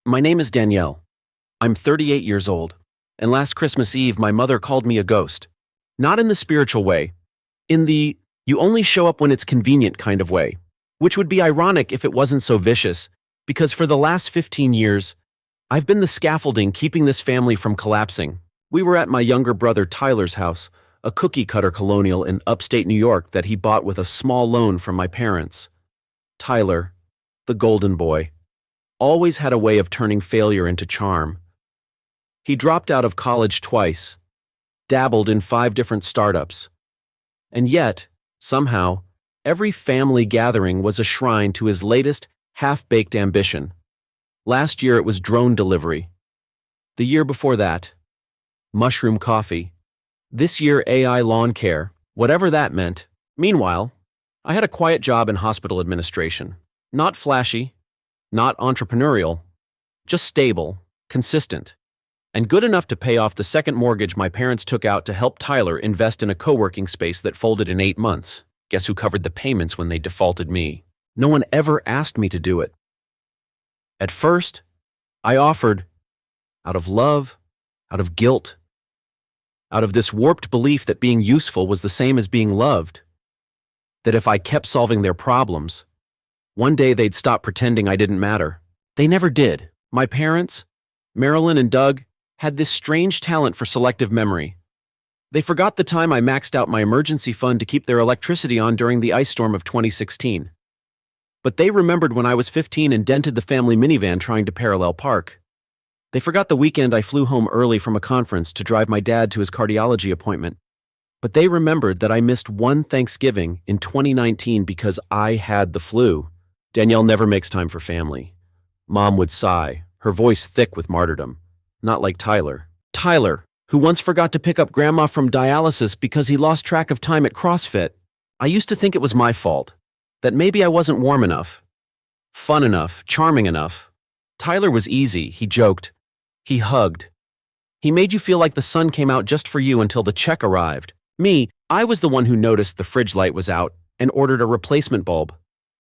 My name is Danielle. I'm 38 years old, and last Christmas Eve my mother called me a ghost. Not in the spiritual way, in the you only show up when it's convenient kind of way, which would be ironic if it wasn't so vicious, because for the last 15 years, I've been the scaffolding keeping this family from collapsing. We were at my younger brother Tyler's house, a cookie-cutter colonial in upstate New York that he bought with a small loan from my parents. Tyler, the golden boy, always had a way of turning failure into charm. He dropped out of college twice, dabbled in 5 different startups, and yet, somehow, every family gathering was a shrine to his latest, half-baked ambition. Last year it was drone delivery. The year before that, mushroom coffee. This year AI lawn care, whatever that meant. Meanwhile, I had a quiet job in hospital administration. Not flashy, not entrepreneurial, just stable, consistent, and good enough to pay off the second mortgage my parents took out to help Tyler invest in a co-working space that folded in 8 months. Guess who covered the payments when they defaulted me? No one ever asked me to do it. At first, I offered, out of love, out of guilt, out of this warped belief that being useful was the same as being loved, that if I kept solving their problems, one day they'd stop pretending I didn't matter. They never did. My parents, Marilyn and Doug, had this strange talent for selective memory. They forgot the time I maxed out my emergency fund to keep their electricity on during the ice storm of 2016. But they remembered when I was 15 and dented the family minivan trying to parallel park. They forgot the weekend I flew home early from a conference to drive my dad to his cardiology appointment. But they remembered that I missed one Thanksgiving in 2019 because I had the flu. Danielle never makes time for family. Mom would sigh, her voice thick with martyrdom. Not like Tyler. Tyler, who once forgot to pick up Grandma from dialysis because he lost track of time at CrossFit. I used to think it was my fault. That maybe I wasn't warm enough, fun enough, charming enough. Tyler was easy, he joked. He hugged. He made you feel like the sun came out just for you until the check arrived. Me, I was the one who noticed the fridge light was out and ordered a replacement bulb.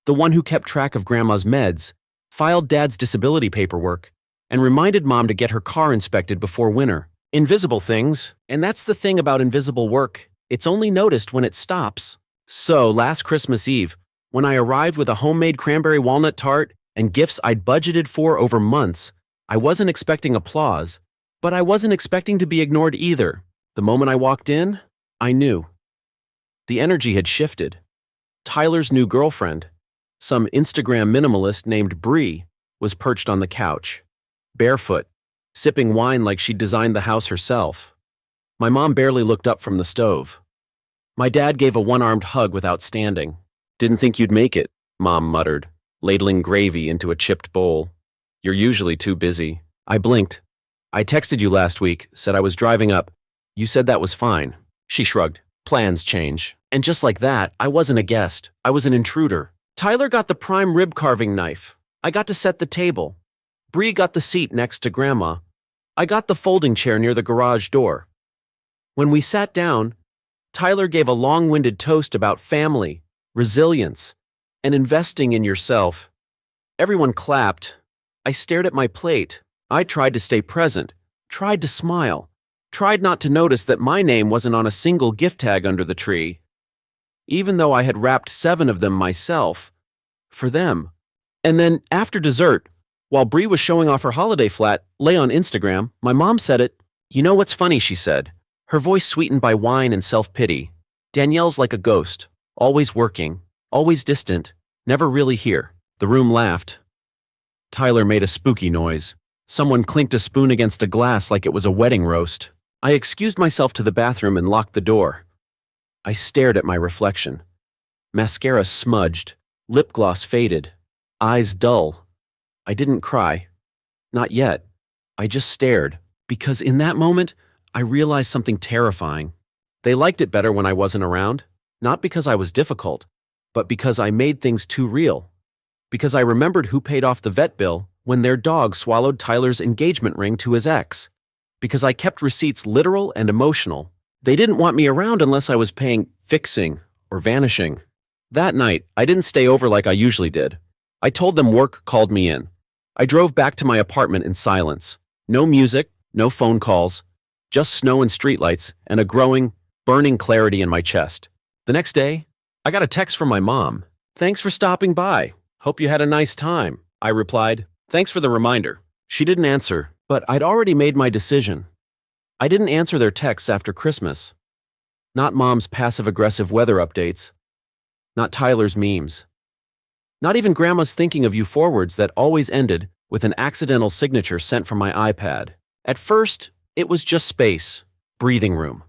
The one who kept track of Grandma's meds, filed Dad's disability paperwork, and reminded Mom to get her car inspected before winter. Invisible things, and that's the thing about invisible work. It's only noticed when it stops. So, last Christmas Eve, when I arrived with a homemade cranberry walnut tart and gifts I'd budgeted for over months, I wasn't expecting applause, but I wasn't expecting to be ignored either. The moment I walked in, I knew. The energy had shifted. Tyler's new girlfriend, some Instagram minimalist named Bree, was perched on the couch, barefoot, sipping wine like she'd designed the house herself. My mom barely looked up from the stove. My dad gave a one-armed hug without standing. "Didn't think you'd make it," Mom muttered, ladling gravy into a chipped bowl. "You're usually too busy." I blinked. "I texted you last week, said I was driving up. You said that was fine." She shrugged. "Plans change." And just like that, I wasn't a guest. I was an intruder. Tyler got the prime rib carving knife. I got to set the table. Bree got the seat next to Grandma. I got the folding chair near the garage door. When we sat down, Tyler gave a long-winded toast about family, resilience, and investing in yourself. Everyone clapped. I stared at my plate. I tried to stay present, tried to smile, tried not to notice that my name wasn't on a single gift tag under the tree, even though I had wrapped 7 of them myself, for them. And then, after dessert, while Bree was showing off her holiday flat, lay on Instagram, my mom said it. "You know what's funny," she said, her voice sweetened by wine and self-pity. "Danielle's like a ghost, always working, always distant, never really here." The room laughed. Tyler made a spooky noise. Someone clinked a spoon against a glass like it was a wedding roast. I excused myself to the bathroom and locked the door. I stared at my reflection. Mascara smudged, lip gloss faded, eyes dull. I didn't cry. Not yet. I just stared, because in that moment, I realized something terrifying. They liked it better when I wasn't around, not because I was difficult, but because I made things too real. Because I remembered who paid off the vet bill when their dog swallowed Tyler's engagement ring to his ex. Because I kept receipts literal and emotional. They didn't want me around unless I was paying fixing or vanishing. That night, I didn't stay over like I usually did. I told them work called me in. I drove back to my apartment in silence. No music, no phone calls, just snow and streetlights, and a growing, burning clarity in my chest. The next day, I got a text from my mom. "Thanks for stopping by. Hope you had a nice time," I replied. "Thanks for the reminder." She didn't answer, but I'd already made my decision. I didn't answer their texts after Christmas. Not Mom's passive-aggressive weather updates. Not Tyler's memes. Not even Grandma's thinking of you forwards that always ended with an accidental signature sent from my iPad. At first, it was just space, breathing room.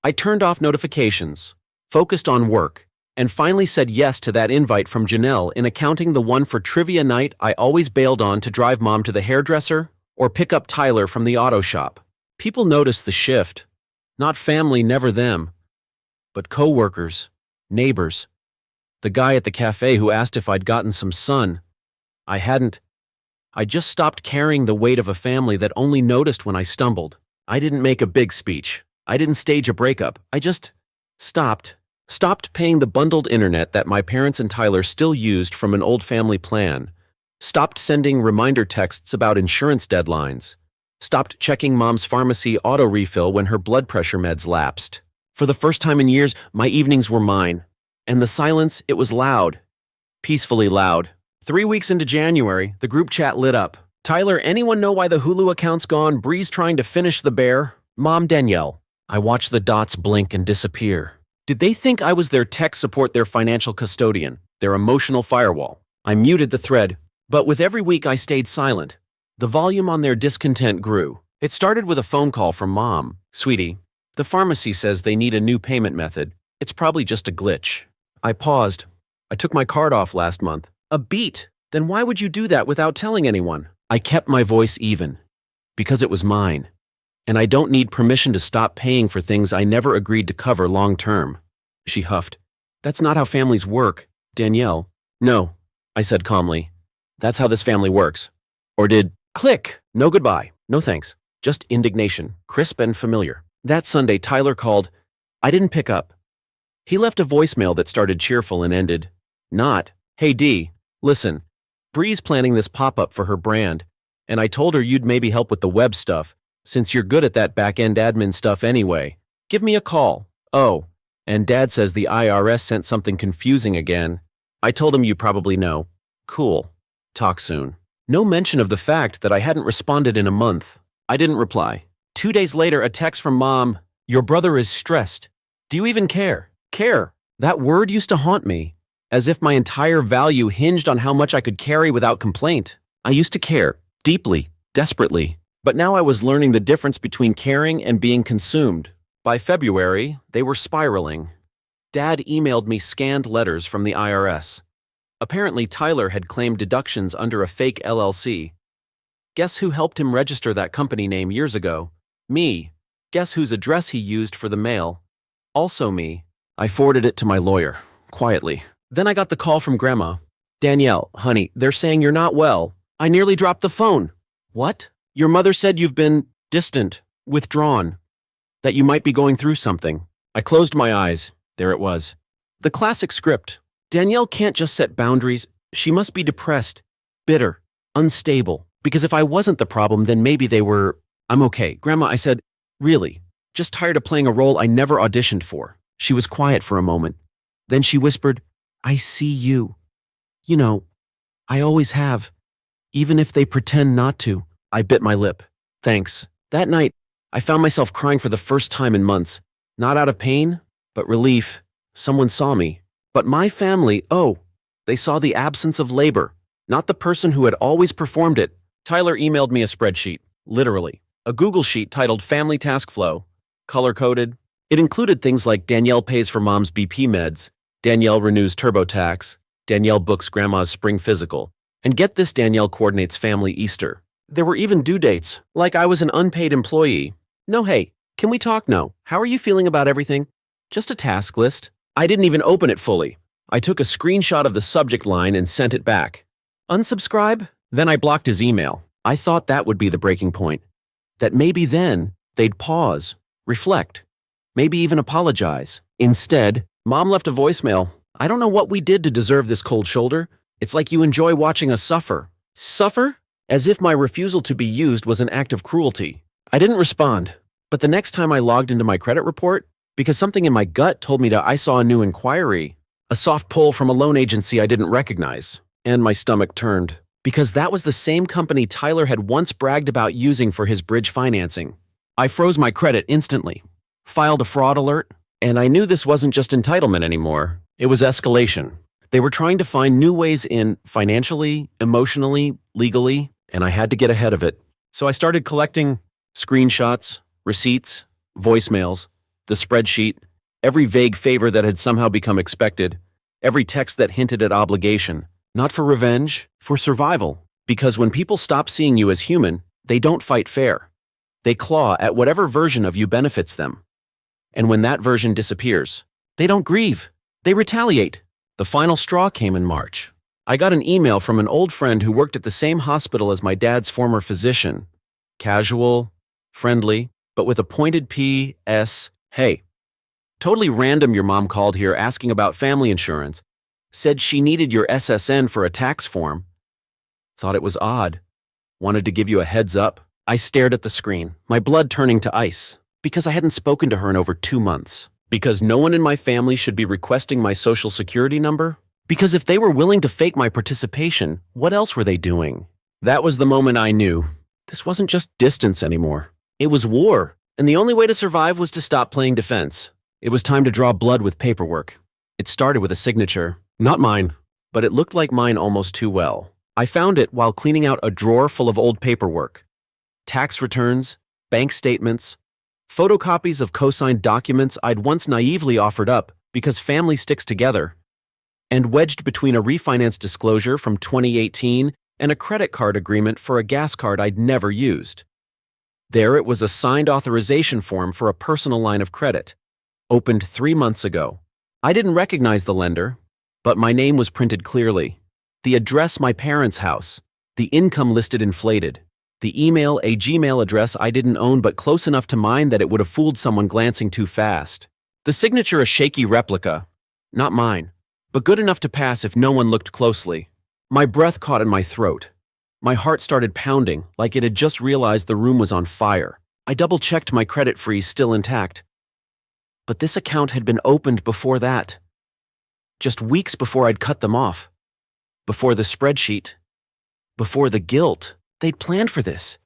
I turned off notifications, focused on work, and finally said yes to that invite from Janelle in accounting the one for trivia night I always bailed on to drive Mom to the hairdresser or pick up Tyler from the auto shop. People noticed the shift. Not family, never them, but co-workers, neighbors. The guy at the cafe who asked if I'd gotten some sun. I hadn't. I just stopped carrying the weight of a family that only noticed when I stumbled. I didn't make a big speech. I didn't stage a breakup. I just stopped. Stopped paying the bundled internet that my parents and Tyler still used from an old family plan. Stopped sending reminder texts about insurance deadlines. Stopped checking Mom's pharmacy auto refill when her blood pressure meds lapsed. For the first time in years, my evenings were mine. And the silence, it was loud. Peacefully loud. 3 weeks into January, the group chat lit up. "Tyler, anyone know why the Hulu account's gone? Bree's trying to finish The Bear. Mom, Danielle." I watched the dots blink and disappear. Did they think I was their tech support, their financial custodian, their emotional firewall? I muted the thread, but with every week I stayed silent. The volume on their discontent grew. It started with a phone call from Mom. "Sweetie, the pharmacy says they need a new payment method. It's probably just a glitch." I paused. "I took my card off last month." "A beat? Then why would you do that without telling anyone?" I kept my voice even. Because it was mine. And I don't need permission to stop paying for things I never agreed to cover long term. She huffed. "That's not how families work, Danielle." "No," I said calmly. "That's how this family works." Or did click. No goodbye. No thanks. Just indignation, crisp and familiar. That Sunday, Tyler called. I didn't pick up. He left a voicemail that started cheerful and ended, not, "Hey D, listen, Bree's planning this pop-up for her brand, and I told her you'd maybe help with the web stuff, since you're good at that back-end admin stuff anyway. Give me a call. Oh, and Dad says the IRS sent something confusing again. I told him you probably know. Cool. Talk soon." No mention of the fact that I hadn't responded in a month. I didn't reply. 2 days later, a text from Mom. "Your brother is stressed. Do you even care?" Care. That word used to haunt me, as if my entire value hinged on how much I could carry without complaint. I used to care, deeply, desperately. But now I was learning the difference between caring and being consumed. By February, they were spiraling. Dad emailed me scanned letters from the IRS. Apparently, Tyler had claimed deductions under a fake LLC. Guess who helped him register that company name years ago? Me. Guess whose address he used for the mail? Also me. I forwarded it to my lawyer, quietly. Then I got the call from Grandma. "Danielle, honey, they're saying you're not well." I nearly dropped the phone. "What?" "Your mother said you've been distant, withdrawn, that you might be going through something." I closed my eyes. There it was. The classic script. Danielle can't just set boundaries. She must be depressed, bitter, unstable. Because if I wasn't the problem, then maybe they were. "I'm okay, Grandma," I said. "Really? Just tired of playing a role I never auditioned for." She was quiet for a moment. Then she whispered, "I see you. You know, I always have. Even if they pretend not to." I bit my lip. "Thanks." That night, I found myself crying for the first time in months. Not out of pain, but relief. Someone saw me. But my family, oh, they saw the absence of labor, not the person who had always performed it. Tyler emailed me a spreadsheet, literally. A Google sheet titled Family Task Flow, color-coded. It included things like Danielle pays for Mom's BP meds, Danielle renews TurboTax, Danielle books Grandma's spring physical, and get this, Danielle coordinates family Easter. There were even due dates, like I was an unpaid employee. No, hey, can we talk? No. How are you feeling about everything? Just a task list. I didn't even open it fully. I took a screenshot of the subject line and sent it back. Unsubscribe? Then I blocked his email. I thought that would be the breaking point. That maybe then they'd pause, reflect, maybe even apologize. Instead, Mom left a voicemail. "I don't know what we did to deserve this cold shoulder. It's like you enjoy watching us suffer." Suffer? as if my refusal to be used was an act of cruelty. I didn't respond, but the next time I logged into my credit report, because something in my gut told me I saw a new inquiry, a soft pull from a loan agency I didn't recognize, and my stomach turned, because that was the same company Tyler had once bragged about using for his bridge financing. I froze my credit instantly, filed a fraud alert, and I knew this wasn't just entitlement anymore. It was escalation. They were trying to find new ways in financially, emotionally, legally, and I had to get ahead of it. So I started collecting screenshots, receipts, voicemails, the spreadsheet, every vague favor that had somehow become expected, every text that hinted at obligation, not for revenge, for survival. Because when people stop seeing you as human, they don't fight fair. They claw at whatever version of you benefits them. And when that version disappears, they don't grieve. They retaliate. The final straw came in March. I got an email from an old friend who worked at the same hospital as my dad's former physician. Casual, friendly, but with a pointed P.S. Hey. Totally random, your mom called here asking about family insurance. Said she needed your SSN for a tax form. Thought it was odd. Wanted to give you a heads up. I stared at the screen, my blood turning to ice, because I hadn't spoken to her in over 2 months. Because no one in my family should be requesting my social security number? Because if they were willing to fake my participation, what else were they doing? That was the moment I knew. This wasn't just distance anymore. It was war, and the only way to survive was to stop playing defense. It was time to draw blood with paperwork. It started with a signature. Not mine, but it looked like mine almost too well. I found it while cleaning out a drawer full of old paperwork. Tax returns, bank statements, photocopies of co-signed documents I'd once naively offered up because family sticks together, and wedged between a refinance disclosure from 2018 and a credit card agreement for a gas card I'd never used. There it was, a signed authorization form for a personal line of credit, opened 3 months ago. I didn't recognize the lender, but my name was printed clearly. The address, my parents' house. The income listed inflated. The email, a Gmail address I didn't own but close enough to mine that it would have fooled someone glancing too fast. The signature, a shaky replica. Not mine, but good enough to pass if no one looked closely. My breath caught in my throat. My heart started pounding like it had just realized the room was on fire. I double-checked my credit freeze still intact. But this account had been opened before that. Just weeks before I'd cut them off. Before the spreadsheet. Before the guilt. They'd planned for this.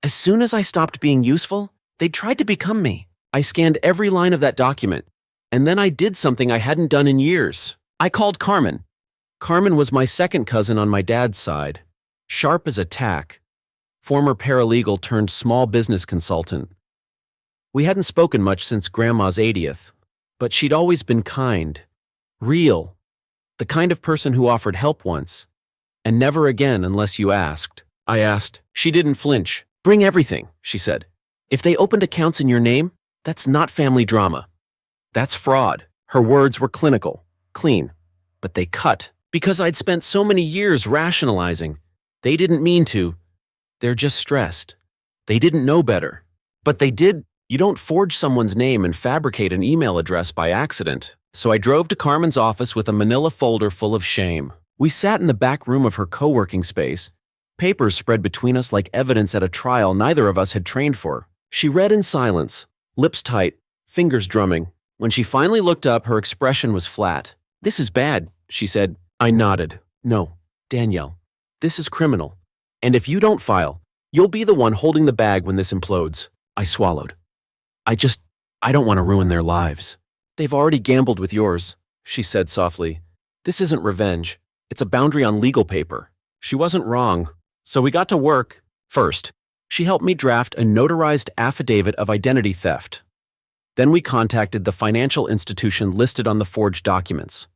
As soon as I stopped being useful, they'd tried to become me. I scanned every line of that document, and then I did something I hadn't done in years. I called Carmen. Carmen was my second cousin on my dad's side, sharp as a tack, former paralegal turned small business consultant. We hadn't spoken much since Grandma's 80th, but she'd always been kind, real, the kind of person who offered help once, and never again unless you asked. I asked. She didn't flinch. Bring everything, she said. If they opened accounts in your name, that's not family drama. That's fraud. Her words were clinical, clean, but they cut. Because I'd spent so many years rationalizing. They didn't mean to. They're just stressed. They didn't know better. But they did. You don't forge someone's name and fabricate an email address by accident. So I drove to Carmen's office with a manila folder full of shame. We sat in the back room of her co-working space, papers spread between us like evidence at a trial neither of us had trained for. She read in silence, lips tight, fingers drumming. When she finally looked up, her expression was flat. This is bad, she said. I nodded. No, Danielle, this is criminal. And if you don't file, you'll be the one holding the bag when this implodes. I swallowed. I don't want to ruin their lives. They've already gambled with yours, she said softly. This isn't revenge. It's a boundary on legal paper. She wasn't wrong. So we got to work. First, she helped me draft a notarized affidavit of identity theft. Then we contacted the financial institution listed on the forged documents.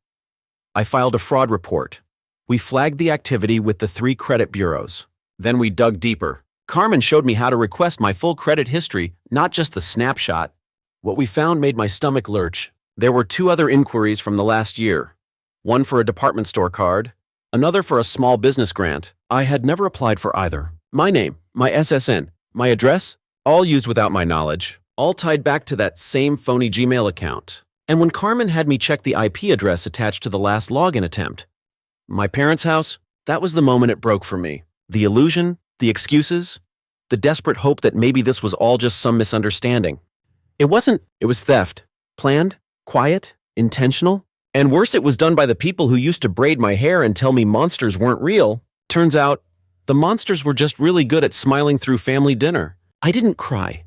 I filed a fraud report. We flagged the activity with the 3 credit bureaus. Then we dug deeper. Carmen showed me how to request my full credit history, not just the snapshot. What we found made my stomach lurch. There were 2 other inquiries from the last year. One for a department store card, another for a small business grant. I had never applied for either. My name, my SSN, my address, all used without my knowledge, all tied back to that same phony Gmail account. And when Carmen had me check the IP address attached to the last login attempt, my parents' house, that was the moment it broke for me. The illusion, the excuses, the desperate hope that maybe this was all just some misunderstanding. It wasn't, it was theft. Planned, quiet, intentional. And worse, it was done by the people who used to braid my hair and tell me monsters weren't real. Turns out, the monsters were just really good at smiling through family dinner. I didn't cry.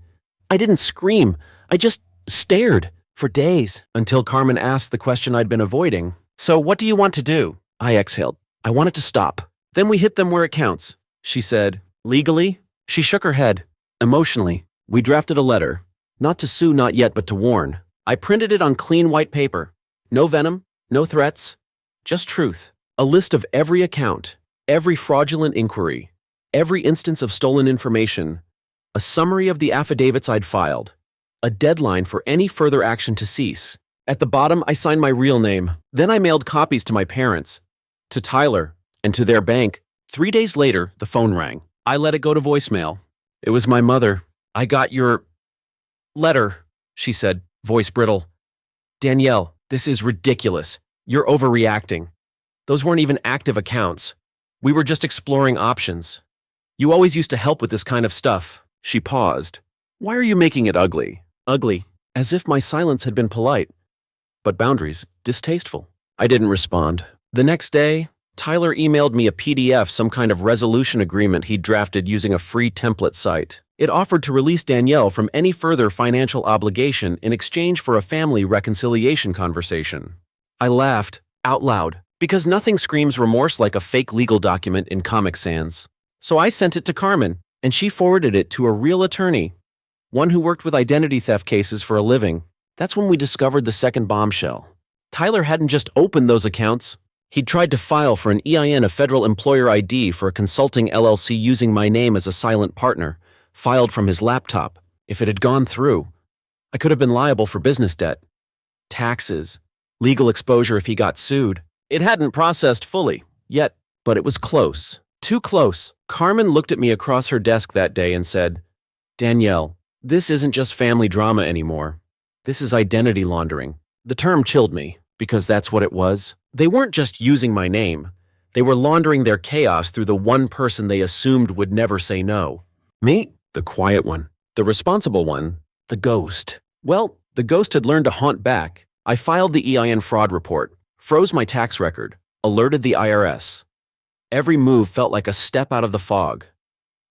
I didn't scream. I just stared for days until Carmen asked the question I'd been avoiding. So what do you want to do? I exhaled. I want it to stop. Then we hit them where it counts. She said, legally? She shook her head. Emotionally, we drafted a letter. Not to sue, not yet, but to warn. I printed it on clean white paper. No venom, no threats, just truth. A list of every account, every fraudulent inquiry, every instance of stolen information, a summary of the affidavits I'd filed, a deadline for any further action to cease. At the bottom, I signed my real name. Then I mailed copies to my parents, to Tyler, and to their bank. 3 days later, the phone rang. I let it go to voicemail. It was my mother. I got your letter, she said, voice brittle. Danielle, this is ridiculous. You're overreacting. Those weren't even active accounts. We were just exploring options. You always used to help with this kind of stuff. She paused. Why are you making it ugly? Ugly, as if my silence had been polite. But boundaries, distasteful. I didn't respond. The next day, Tyler emailed me a PDF, some kind of resolution agreement he'd drafted using a free template site. It offered to release Danielle from any further financial obligation in exchange for a family reconciliation conversation. I laughed, out loud, because nothing screams remorse like a fake legal document in Comic Sans. So I sent it to Carmen, and she forwarded it to a real attorney, one who worked with identity theft cases for a living. That's when we discovered the second bombshell. Tyler hadn't just opened those accounts. He'd tried to file for an EIN, a federal employer ID, for a consulting LLC using my name as a silent partner, filed from his laptop. If it had gone through, I could have been liable for business debt, taxes, legal exposure if he got sued. It hadn't processed fully, yet, but it was close. Too close. Carmen looked at me across her desk that day and said, Danielle, this isn't just family drama anymore. This is identity laundering. The term chilled me, because that's what it was. They weren't just using my name. They were laundering their chaos through the one person they assumed would never say no. Me? The quiet one. The responsible one. The ghost. Well, the ghost had learned to haunt back. I filed the EIN fraud report, froze my tax record, alerted the IRS. Every move felt like a step out of the fog.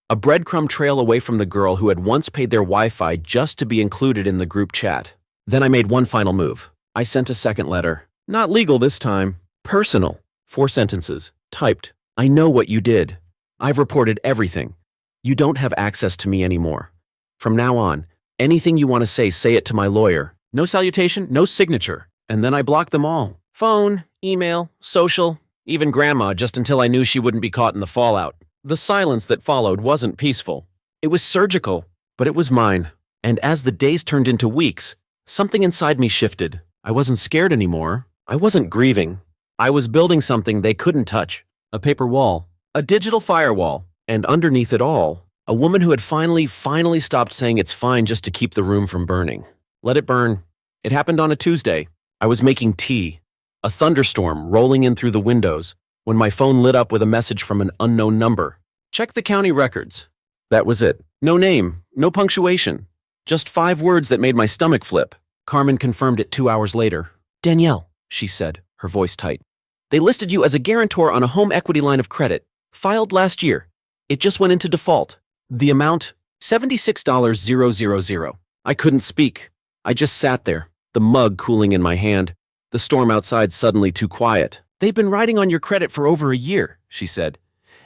A breadcrumb trail away from the girl who had once paid their Wi-Fi just to be included in the group chat. Then I made one final move. I sent a second letter. Not legal this time. Personal. 4 sentences. Typed. I know what you did. I've reported everything. You don't have access to me anymore. From now on, anything you want to say it to my lawyer. No salutation, no signature. And then I blocked them all. Phone, email, social, even grandma, just until I knew she wouldn't be caught in the fallout. The silence that followed wasn't peaceful. It was surgical, but it was mine. And as the days turned into weeks, something inside me shifted. I wasn't scared anymore. I wasn't grieving. I was building something they couldn't touch. A paper wall. A digital firewall. And underneath it all, a woman who had finally stopped saying it's fine just to keep the room from burning. Let it burn. It happened on a Tuesday. I was making tea. A thunderstorm rolling in through the windows when my phone lit up with a message from an unknown number. Check the county records. That was it. No name, no punctuation. Just 5 words that made my stomach flip. Carmen confirmed it 2 hours later. Danielle, she said, her voice tight. They listed you as a guarantor on a home equity line of credit. Filed last year. It just went into default. The amount, $76,000. I couldn't speak. I just sat there, the mug cooling in my hand, the storm outside suddenly too quiet. They've been riding on your credit for over a year, she said.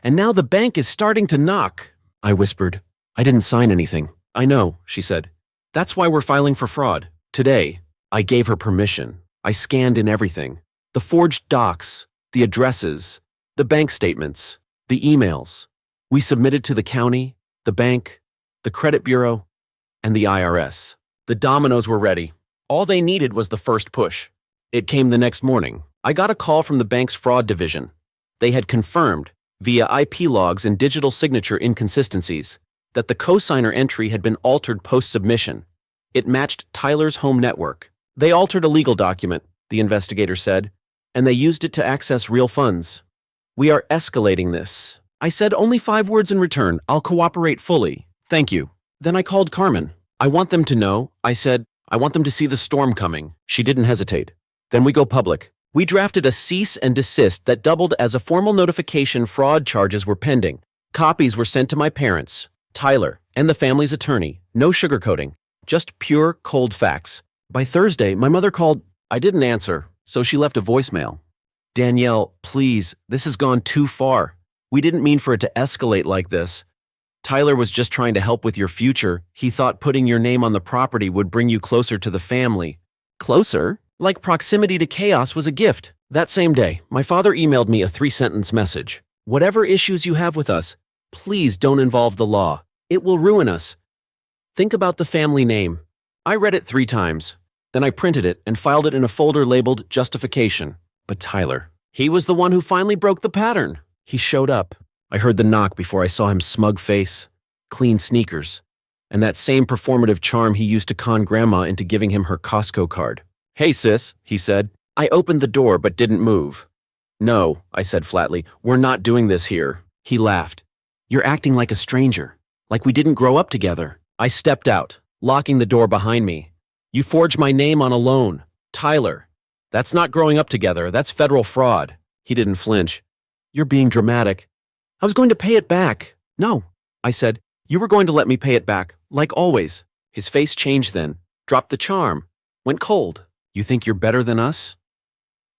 And now the bank is starting to knock. I whispered. I didn't sign anything. I know, she said. That's why we're filing for fraud. Today, I gave her permission. I scanned in everything. The forged docs, the addresses, the bank statements, the emails. We submitted to the county, the bank, the credit bureau, and the IRS. The dominoes were ready. All they needed was the first push. It came the next morning. I got a call from the bank's fraud division. They had confirmed, via IP logs and digital signature inconsistencies, that the cosigner entry had been altered post-submission. It matched Tyler's home network. They altered a legal document, the investigator said, and they used it to access real funds. We are escalating this. I said only 5 words in return. I'll cooperate fully. Thank you. Then I called Carmen. I want them to know, I said. I want them to see the storm coming. She didn't hesitate. Then we go public. We drafted a cease and desist that doubled as a formal notification fraud charges were pending. Copies were sent to my parents, Tyler, and the family's attorney. No sugarcoating. Just pure, cold facts. By Thursday, my mother called. I didn't answer, so she left a voicemail. Danielle, please, this has gone too far. We didn't mean for it to escalate like this. Tyler was just trying to help with your future. He thought putting your name on the property would bring you closer to the family. Closer? Like proximity to chaos was a gift. That same day, my father emailed me a 3-sentence message. Whatever issues you have with us, please don't involve the law. It will ruin us. Think about the family name. I read it 3 times. Then I printed it and filed it in a folder labeled Justification. But Tyler, he was the one who finally broke the pattern. He showed up. I heard the knock before I saw him smug face, clean sneakers, and that same performative charm he used to con Grandma into giving him her Costco card. Hey sis, he said. I opened the door but didn't move. No, I said flatly, we're not doing this here. He laughed. You're acting like a stranger, like we didn't grow up together. I stepped out, locking the door behind me. You forged my name on a loan. Tyler. That's not growing up together, that's federal fraud. He didn't flinch. You're being dramatic. I was going to pay it back. No, I said. You were going to let me pay it back, like always. His face changed then, dropped the charm, went cold. You think you're better than us?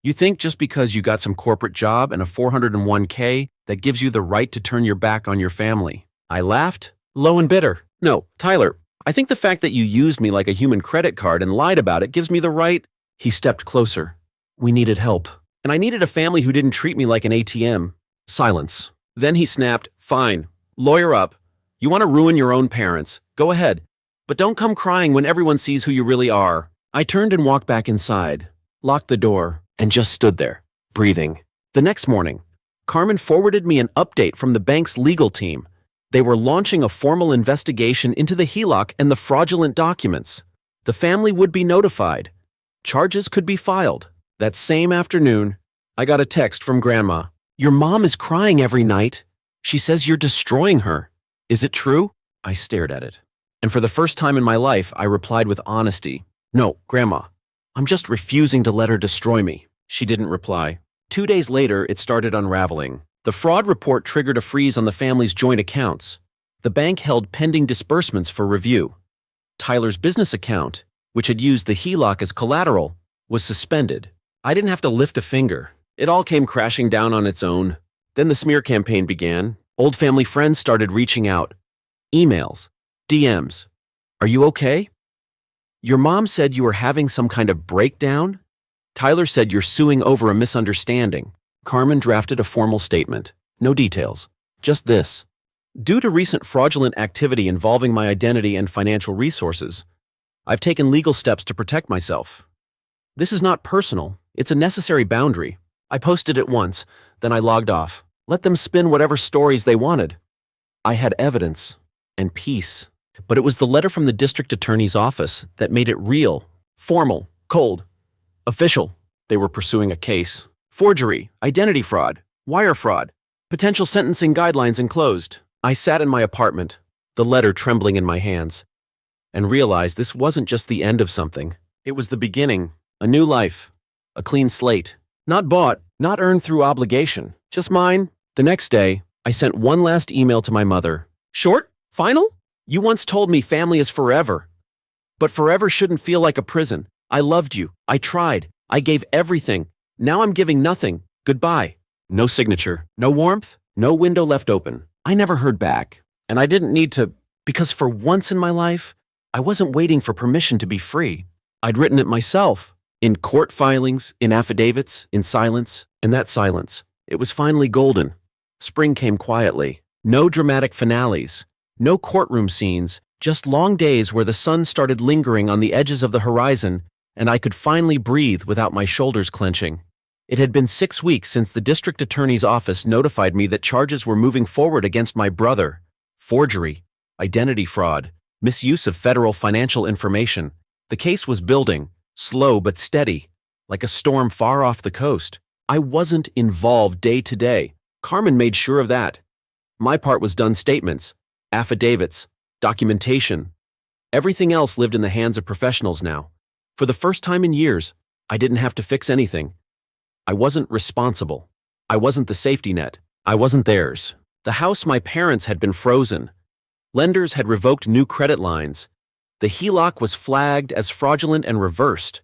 You think just because you got some corporate job and a 401k that gives you the right to turn your back on your family? I laughed, low and bitter. No, Tyler, I think the fact that you used me like a human credit card and lied about it gives me the right. He stepped closer. We needed help, and I needed a family who didn't treat me like an ATM. Silence. Then he snapped, fine, lawyer up. You want to ruin your own parents, go ahead. But don't come crying when everyone sees who you really are. I turned and walked back inside, locked the door, and just stood there, breathing. The next morning, Carmen forwarded me an update from the bank's legal team. They were launching a formal investigation into the HELOC and the fraudulent documents. The family would be notified. Charges could be filed. That same afternoon, I got a text from Grandma. Your mom is crying every night. She says you're destroying her. Is it true? I stared at it. And for the first time in my life, I replied with honesty. No, Grandma. I'm just refusing to let her destroy me. She didn't reply. 2 days later, it started unraveling. The fraud report triggered a freeze on the family's joint accounts. The bank held pending disbursements for review. Tyler's business account, which had used the HELOC as collateral, was suspended. I didn't have to lift a finger. It all came crashing down on its own. Then the smear campaign began. Old family friends started reaching out. Emails, DMs. Are you okay? Your mom said you were having some kind of breakdown? Tyler said you're suing over a misunderstanding. Carmen drafted a formal statement. No details. Just this. Due to recent fraudulent activity involving my identity and financial resources, I've taken legal steps to protect myself. This is not personal. It's a necessary boundary. I posted it once, then I logged off. Let them spin whatever stories they wanted. I had evidence and peace. But it was the letter from the district attorney's office that made it real, formal, cold, official. They were pursuing a case. Forgery, identity fraud, wire fraud, potential sentencing guidelines enclosed. I sat in my apartment, the letter trembling in my hands, and realized this wasn't just the end of something. It was the beginning, a new life, a clean slate. Not bought, not earned through obligation, just mine. The next day, I sent one last email to my mother. Short? Final? You once told me family is forever. But forever shouldn't feel like a prison. I loved you. I tried. I gave everything. Now I'm giving nothing. Goodbye. No signature. No warmth. No window left open. I never heard back. And I didn't need to, because for once in my life, I wasn't waiting for permission to be free. I'd written it myself. In court filings, in affidavits, in silence, and that silence. It was finally golden. Spring came quietly. No dramatic finales. No courtroom scenes. Just long days where the sun started lingering on the edges of the horizon, and I could finally breathe without my shoulders clenching. It had been 6 weeks since the district attorney's office notified me that charges were moving forward against my brother. Forgery, identity fraud, misuse of federal financial information. The case was building. Slow but steady, like a storm far off the coast. I wasn't involved day to day. Carmen made sure of that. My part was done statements, affidavits, documentation. Everything else lived in the hands of professionals now. For the first time in years, I didn't have to fix anything. I wasn't responsible. I wasn't the safety net. I wasn't theirs. The house my parents had been frozen. Lenders had revoked new credit lines. The HELOC was flagged as fraudulent and reversed.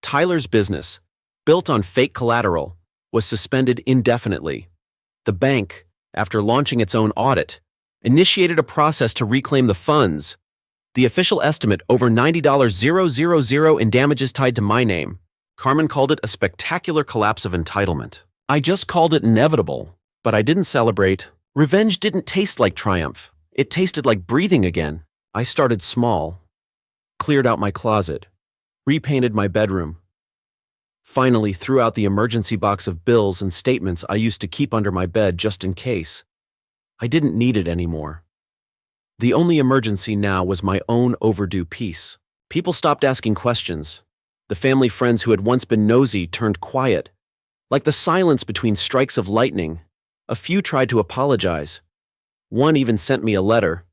Tyler's business, built on fake collateral, was suspended indefinitely. The bank, after launching its own audit, initiated a process to reclaim the funds. The official estimate over $90,000 in damages tied to my name. Carmen called it a spectacular collapse of entitlement. I just called it inevitable, but I didn't celebrate. Revenge didn't taste like triumph. It tasted like breathing again. I started small, cleared out my closet, repainted my bedroom. Finally threw out the emergency box of bills and statements I used to keep under my bed just in case. I didn't need it anymore. The only emergency now was my own overdue peace. People stopped asking questions. The family friends who had once been nosy turned quiet. Like the silence between strikes of lightning, a few tried to apologize. One even sent me a letter.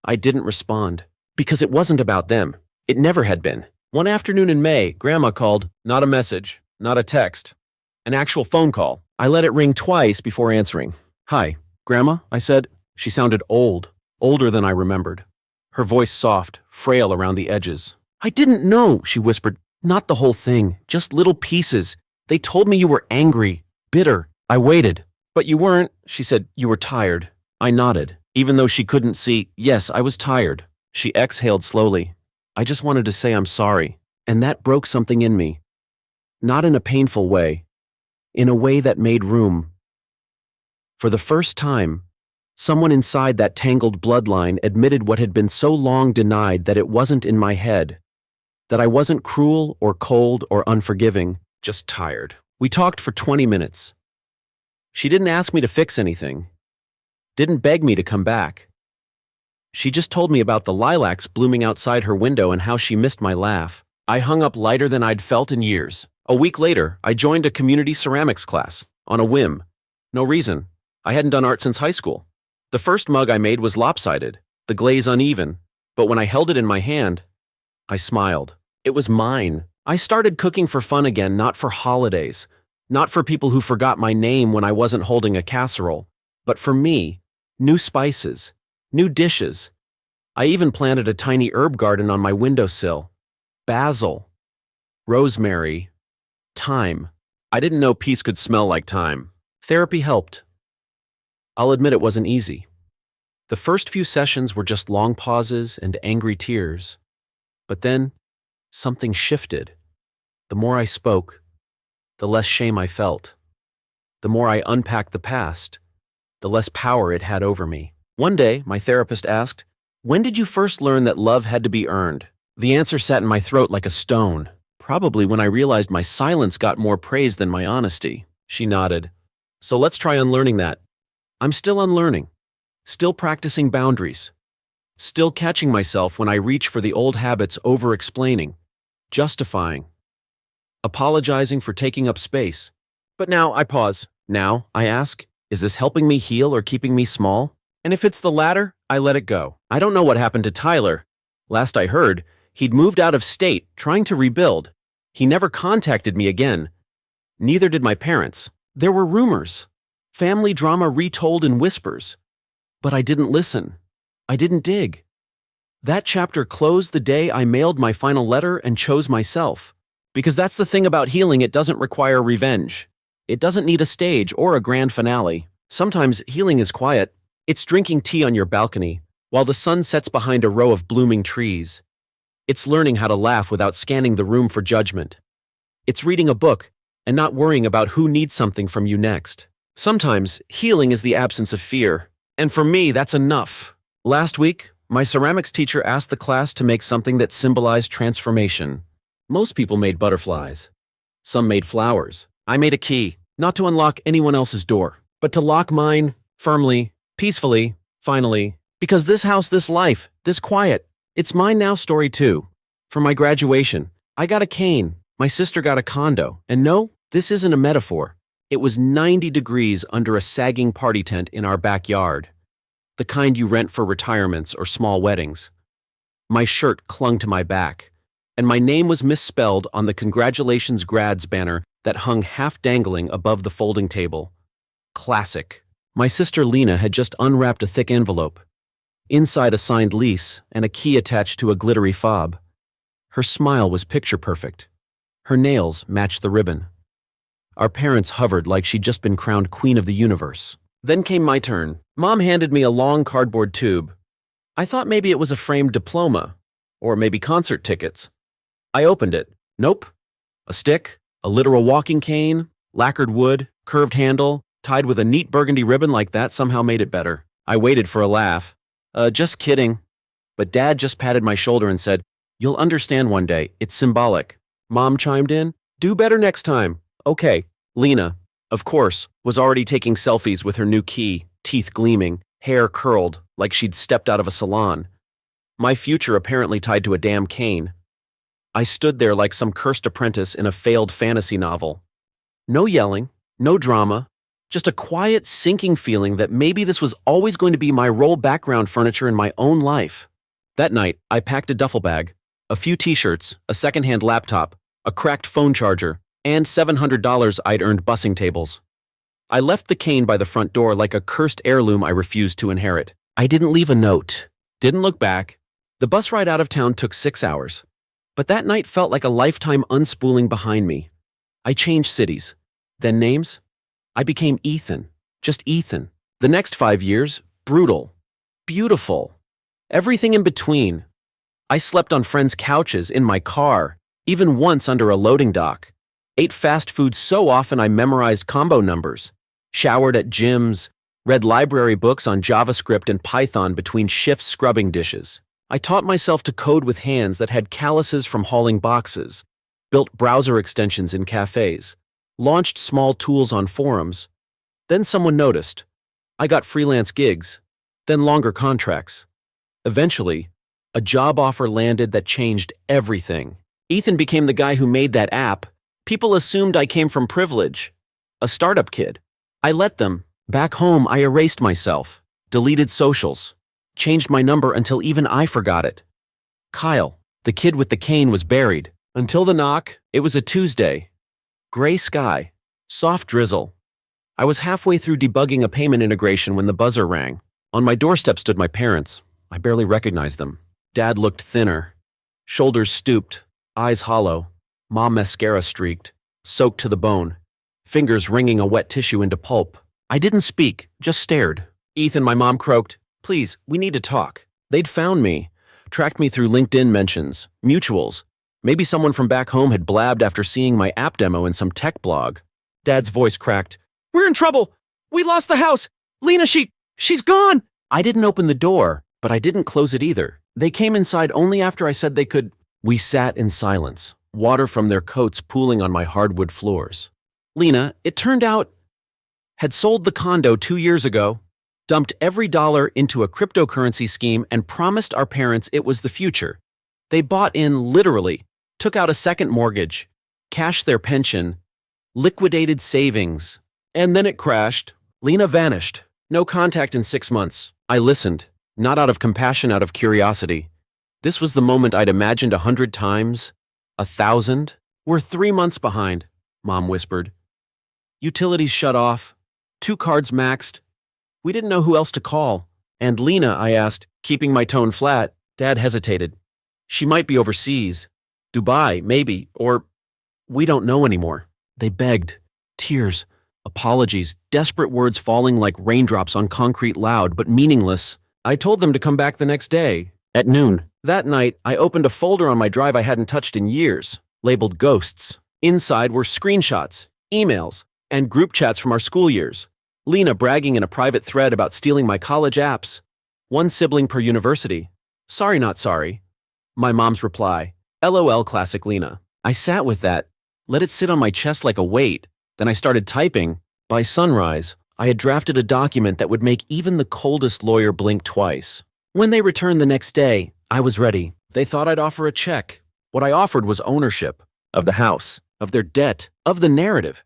I didn't respond, because it wasn't about them. It never had been. One afternoon in May, Grandma called. Not a message, not a text. An actual phone call. I let it ring twice before answering. "Hi, Grandma," I said. She sounded old, older than I remembered. Her voice soft, frail around the edges. "I didn't know," she whispered. "Not the whole thing, just little pieces. They told me you were angry, bitter. I waited." "But you weren't," she said. "You were tired." I nodded, even though she couldn't see. Yes, I was tired. She exhaled slowly. "I just wanted to say I'm sorry." And that broke something in me. Not in a painful way. In a way that made room. For the first time, someone inside that tangled bloodline admitted what had been so long denied, that it wasn't in my head. That I wasn't cruel or cold or unforgiving, just tired. We talked for 20 minutes. She didn't ask me to fix anything. Didn't beg me to come back. She just told me about the lilacs blooming outside her window and how she missed my laugh. I hung up lighter than I'd felt in years. A week later, I joined a community ceramics class, on a whim. No reason. I hadn't done art since high school. The first mug I made was lopsided, the glaze uneven, but when I held it in my hand, I smiled. It was mine. I started cooking for fun again, not for holidays, not for people who forgot my name when I wasn't holding a casserole, but for me. New spices, new dishes. I even planted a tiny herb garden on my windowsill. Basil, rosemary, thyme. I didn't know peace could smell like thyme. Therapy helped. I'll admit it wasn't easy. The first few sessions were just long pauses and angry tears. But then, something shifted. The more I spoke, the less shame I felt. The more I unpacked the past, the less power it had over me. One day, my therapist asked, "When did you first learn that love had to be earned?" The answer sat in my throat like a stone. Probably when I realized my silence got more praise than my honesty. She nodded. "So let's try unlearning that." I'm still unlearning. Still practicing boundaries. Still catching myself when I reach for the old habits, over-explaining, justifying, apologizing for taking up space. But now I pause. Now I ask, is this helping me heal or keeping me small? And if it's the latter, I let it go. I don't know what happened to Tyler. Last I heard, he'd moved out of state, trying to rebuild. He never contacted me again. Neither did my parents. There were rumors. Family drama retold in whispers. But I didn't listen. I didn't dig. That chapter closed the day I mailed my final letter and chose myself. Because that's the thing about healing, it doesn't require revenge. It doesn't need a stage or a grand finale. Sometimes healing is quiet. It's drinking tea on your balcony while the sun sets behind a row of blooming trees. It's learning how to laugh without scanning the room for judgment. It's reading a book and not worrying about who needs something from you next. Sometimes healing is the absence of fear. And for me, that's enough. Last week, my ceramics teacher asked the class to make something that symbolized transformation. Most people made butterflies. Some made flowers. I made a key, not to unlock anyone else's door, but to lock mine firmly, peacefully, finally, because this house, this life, this quiet, it's mine now. Story 2. For my graduation, I got a cane, my sister got a condo, and no, this isn't a metaphor. It was 90 degrees under a sagging party tent in our backyard. the kind you rent for retirements or small weddings. My shirt clung to my back, and my name was misspelled on the Congratulations Grads banner that hung half-dangling above the folding table. Classic. My sister Lena had just unwrapped a thick envelope. Inside a signed lease and a key attached to a glittery fob. Her smile was picture-perfect. Her nails matched the ribbon. Our parents hovered like she'd just been crowned queen of the universe. Then came my turn. Mom handed me a long cardboard tube. I thought maybe it was a framed diploma, or maybe concert tickets. I opened it. Nope. A stick, a literal walking cane, lacquered wood, curved handle, tied with a neat burgundy ribbon like that somehow made it better. I waited for a laugh. Just kidding. But Dad just patted my shoulder and said, "You'll understand one day. It's symbolic." Mom chimed in, "Do better next time." Okay. Lena, of course, was already taking selfies with her new key, teeth gleaming, hair curled like she'd stepped out of a salon. My future apparently tied to a damn cane. I stood there like some cursed apprentice in a failed fantasy novel. No yelling, no drama, just a quiet, sinking feeling that maybe this was always going to be my role background furniture in my own life. That night, I packed a duffel bag, a few t-shirts, a secondhand laptop, a cracked phone charger, and $700 I'd earned bussing tables. I left the cane by the front door like a cursed heirloom I refused to inherit. I didn't leave a note, didn't look back. The bus ride out of town took 6 hours. But that night felt like a lifetime unspooling behind me. I changed cities, then names. I became Ethan, just Ethan. The next 5 years, brutal, beautiful, everything in between. I slept on friends' couches, in my car, even once under a loading dock. Ate fast food so often I memorized combo numbers. Showered at gyms, read library books on JavaScript and Python between shifts scrubbing dishes. I taught myself to code with hands that had calluses from hauling boxes, built browser extensions in cafes, launched small tools on forums. Then someone noticed. I got freelance gigs, then longer contracts. Eventually, a job offer landed that changed everything. Ethan became the guy who made that app. People assumed I came from privilege. A startup kid. I let them. Back home, I erased myself, deleted socials, changed my number until even I forgot it. Kyle, the kid with the cane, was buried. Until the knock, it was a Tuesday. Gray sky, soft drizzle. I was halfway through debugging a payment integration when the buzzer rang. On my doorstep stood my parents. I barely recognized them. Dad looked thinner. Shoulders stooped, eyes hollow. Mom mascara streaked, soaked to the bone. Fingers wringing a wet tissue into pulp. I didn't speak, just stared. "Ethan," my mom croaked, "please, we need to talk." They'd found me, tracked me through LinkedIn mentions, mutuals. Maybe someone from back home had blabbed after seeing my app demo in some tech blog. Dad's voice cracked. "We're in trouble! We lost the house! Lena, she's gone!" I didn't open the door, but I didn't close it either. They came inside only after I said they could. We sat in silence, water from their coats pooling on my hardwood floors. Lena, it turned out, had sold the condo 2 years ago, dumped every dollar into a cryptocurrency scheme and promised our parents it was the future. They bought in literally, took out a second mortgage, cashed their pension, liquidated savings, and then it crashed. Lena vanished. No contact in 6 months. I listened, not out of compassion, out of curiosity. This was the moment I'd imagined 100 times, 1,000. "We're 3 months behind," Mom whispered. "Utilities shut off. 2 cards maxed. We didn't know who else to call." "And Lena?" I asked, keeping my tone flat. Dad hesitated. "She might be overseas. Dubai, maybe, or we don't know anymore." They begged. Tears, apologies, desperate words falling like raindrops on concrete, loud but meaningless. I told them to come back the next day, at noon. That night, I opened a folder on my drive I hadn't touched in years, labeled Ghosts. Inside were screenshots, emails, and group chats from our school years. Lena bragging in a private thread about stealing my college apps. 1 sibling per university. Sorry, not sorry. My mom's reply. LOL, classic Lena. I sat with that, let it sit on my chest like a weight. Then I started typing. By sunrise, I had drafted a document that would make even the coldest lawyer blink twice. When they returned the next day, I was ready. They thought I'd offer a check. What I offered was ownership of the house, of their debt, of the narrative.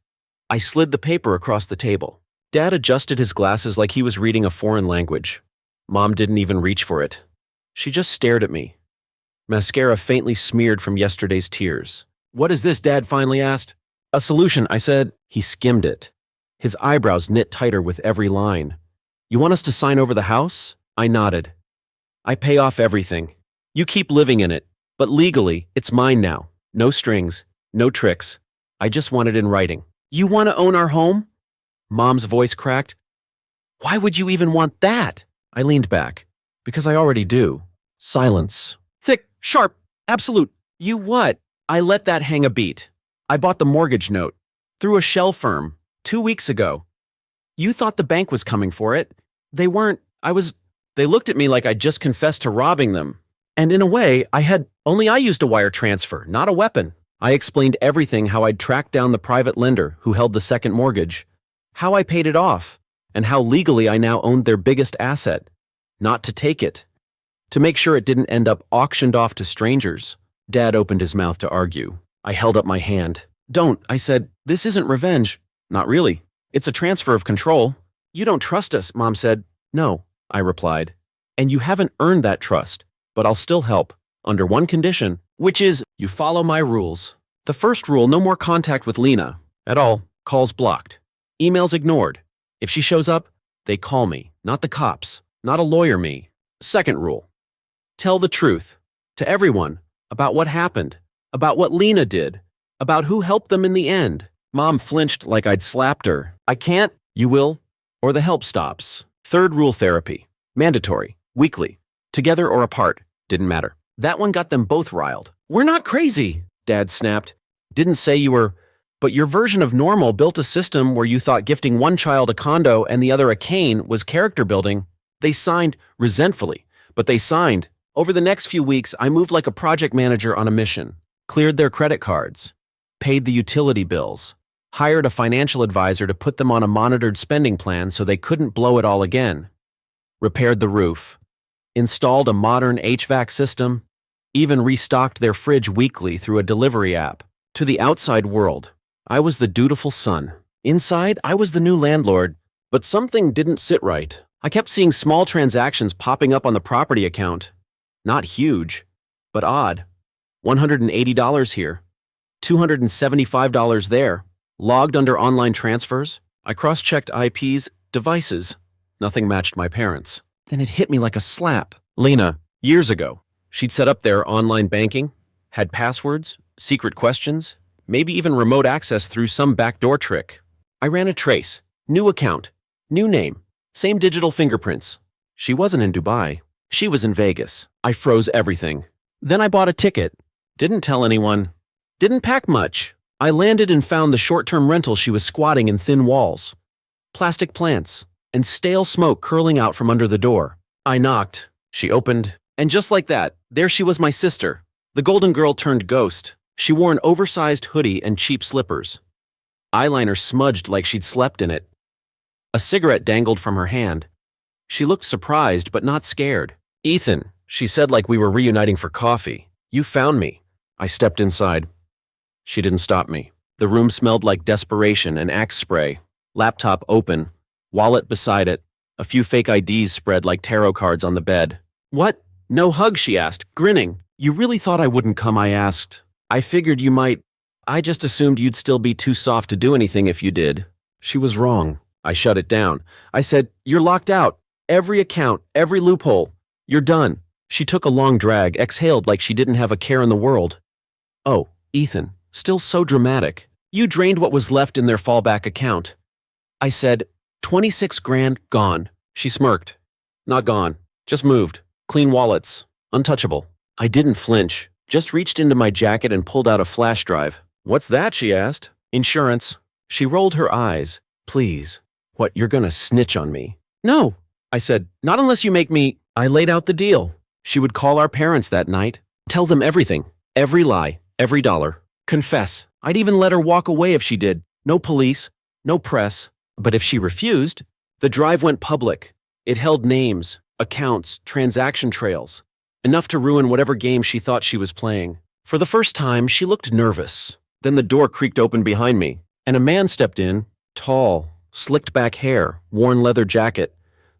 I slid the paper across the table. Dad adjusted his glasses like he was reading a foreign language. Mom didn't even reach for it. She just stared at me. Mascara faintly smeared from yesterday's tears. "What is this?" Dad finally asked. "A solution," I said. He skimmed it. His eyebrows knit tighter with every line. "You want us to sign over the house?" I nodded. "I pay off everything. You keep living in it, but legally, it's mine now. No strings, no tricks. I just want it in writing." "You want to own our home?" Mom's voice cracked. "Why would you even want that?" I leaned back. "Because I already do." Silence. Thick, sharp, absolute. "You what?" I let that hang a beat. "I bought the mortgage note. Through a shell firm. 2 weeks ago. You thought the bank was coming for it. They weren't. They looked at me like I'd just confessed to robbing them. And in a way, only I used a wire transfer, not a weapon. I explained everything, how I'd tracked down the private lender who held the second mortgage, how I paid it off, and how legally I now owned their biggest asset. Not to take it. To make sure it didn't end up auctioned off to strangers. Dad opened his mouth to argue. I held up my hand. "Don't," I said. "This isn't revenge." "Not really. It's a transfer of control." "You don't trust us," Mom said. "No," I replied. "And you haven't earned that trust, but I'll still help, under one condition, which is you follow my rules. The first rule, no more contact with Lena. At all. Calls blocked. Emails ignored. If she shows up, they call me, not the cops, not a lawyer me. Second rule, tell the truth, to everyone, about what happened, about what Lena did, about who helped them in the end." Mom flinched like I'd slapped her. "I can't." "You will, or the help stops." Third rule, therapy. Mandatory. Weekly. Together or apart. Didn't matter. That one got them both riled. "We're not crazy," Dad snapped. "Didn't say you were, but your version of normal built a system where you thought gifting one child a condo and the other a cane was character building. They signed resentfully, but they signed. Over the next few weeks, I moved like a project manager on a mission. Cleared their credit cards. Paid the utility bills. Hired a financial advisor to put them on a monitored spending plan so they couldn't blow it all again. Repaired the roof. Installed a modern HVAC system. Even restocked their fridge weekly through a delivery app. To the outside world, I was the dutiful son. Inside, I was the new landlord. But something didn't sit right. I kept seeing small transactions popping up on the property account. Not huge, but odd. $180 here. $275 there. Logged under online transfers. I cross-checked IPs, devices. Nothing matched my parents. Then it hit me like a slap. Lena, years ago, she'd set up their online banking, had passwords, secret questions, maybe even remote access through some backdoor trick. I ran a trace. New account. New name. Same digital fingerprints. She wasn't in Dubai. She was in Vegas. I froze everything. Then I bought a ticket. Didn't tell anyone. Didn't pack much. I landed and found the short-term rental she was squatting in thin walls. Plastic plants, and stale smoke curling out from under the door. I knocked. She opened. And just like that, there she was, my sister. The golden girl turned ghost. She wore an oversized hoodie and cheap slippers. Eyeliner smudged like she'd slept in it. A cigarette dangled from her hand. She looked surprised but not scared. "Ethan," she said like we were reuniting for coffee. "You found me." I stepped inside. She didn't stop me. The room smelled like desperation and Axe spray. Laptop open. Wallet beside it. A few fake IDs spread like tarot cards on the bed. "What? No hug?" she asked, grinning. "You really thought I wouldn't come?" I asked. "I figured you might. I just assumed you'd still be too soft to do anything if you did." She was wrong. I shut it down. I said, "You're locked out. Every account, every loophole. You're done." She took a long drag, exhaled like she didn't have a care in the world. "Oh, Ethan, still so dramatic. You drained what was left in their fallback account." I said, 26 grand gone." She smirked. "Not gone. Just moved. Clean wallets. Untouchable." I didn't flinch, just reached into my jacket and pulled out a flash drive. "What's that?" she asked. "Insurance." She rolled her eyes. "Please. What, you're gonna snitch on me?" "No," I said, "not unless you make me." I laid out the deal. She would call our parents that night. Tell them everything. Every lie. Every dollar. Confess. I'd even let her walk away if she did. No police. No press. But if she refused, the drive went public. It held names, accounts, transaction trails. Enough to ruin whatever game she thought she was playing. For the first time, she looked nervous. Then the door creaked open behind me, and a man stepped in, tall, slicked back hair, worn leather jacket.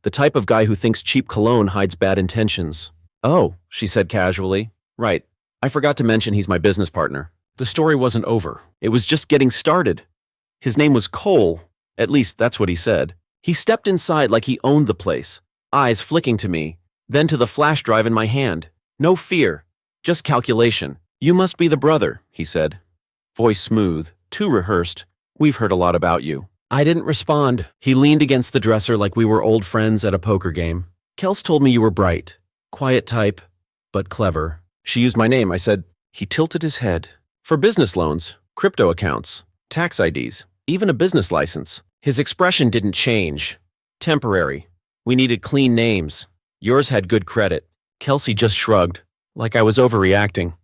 The type of guy who thinks cheap cologne hides bad intentions. Oh, she said casually. Right. I forgot to mention he's my business partner. The story wasn't over. It was just getting started. His name was Cole. At least that's what he said. He stepped inside like he owned the place, eyes flicking to me, then to the flash drive in my hand. No fear, just calculation. You must be the brother, he said. Voice smooth, too rehearsed. We've heard a lot about you. I didn't respond. He leaned against the dresser like we were old friends at a poker game. Kels told me you were bright. Quiet type, but clever. She used my name, I said. He tilted his head. For business loans, crypto accounts, tax IDs, even a business license. His expression didn't change. Temporary. We needed clean names. Yours had good credit. Kelsey just shrugged, like I was overreacting.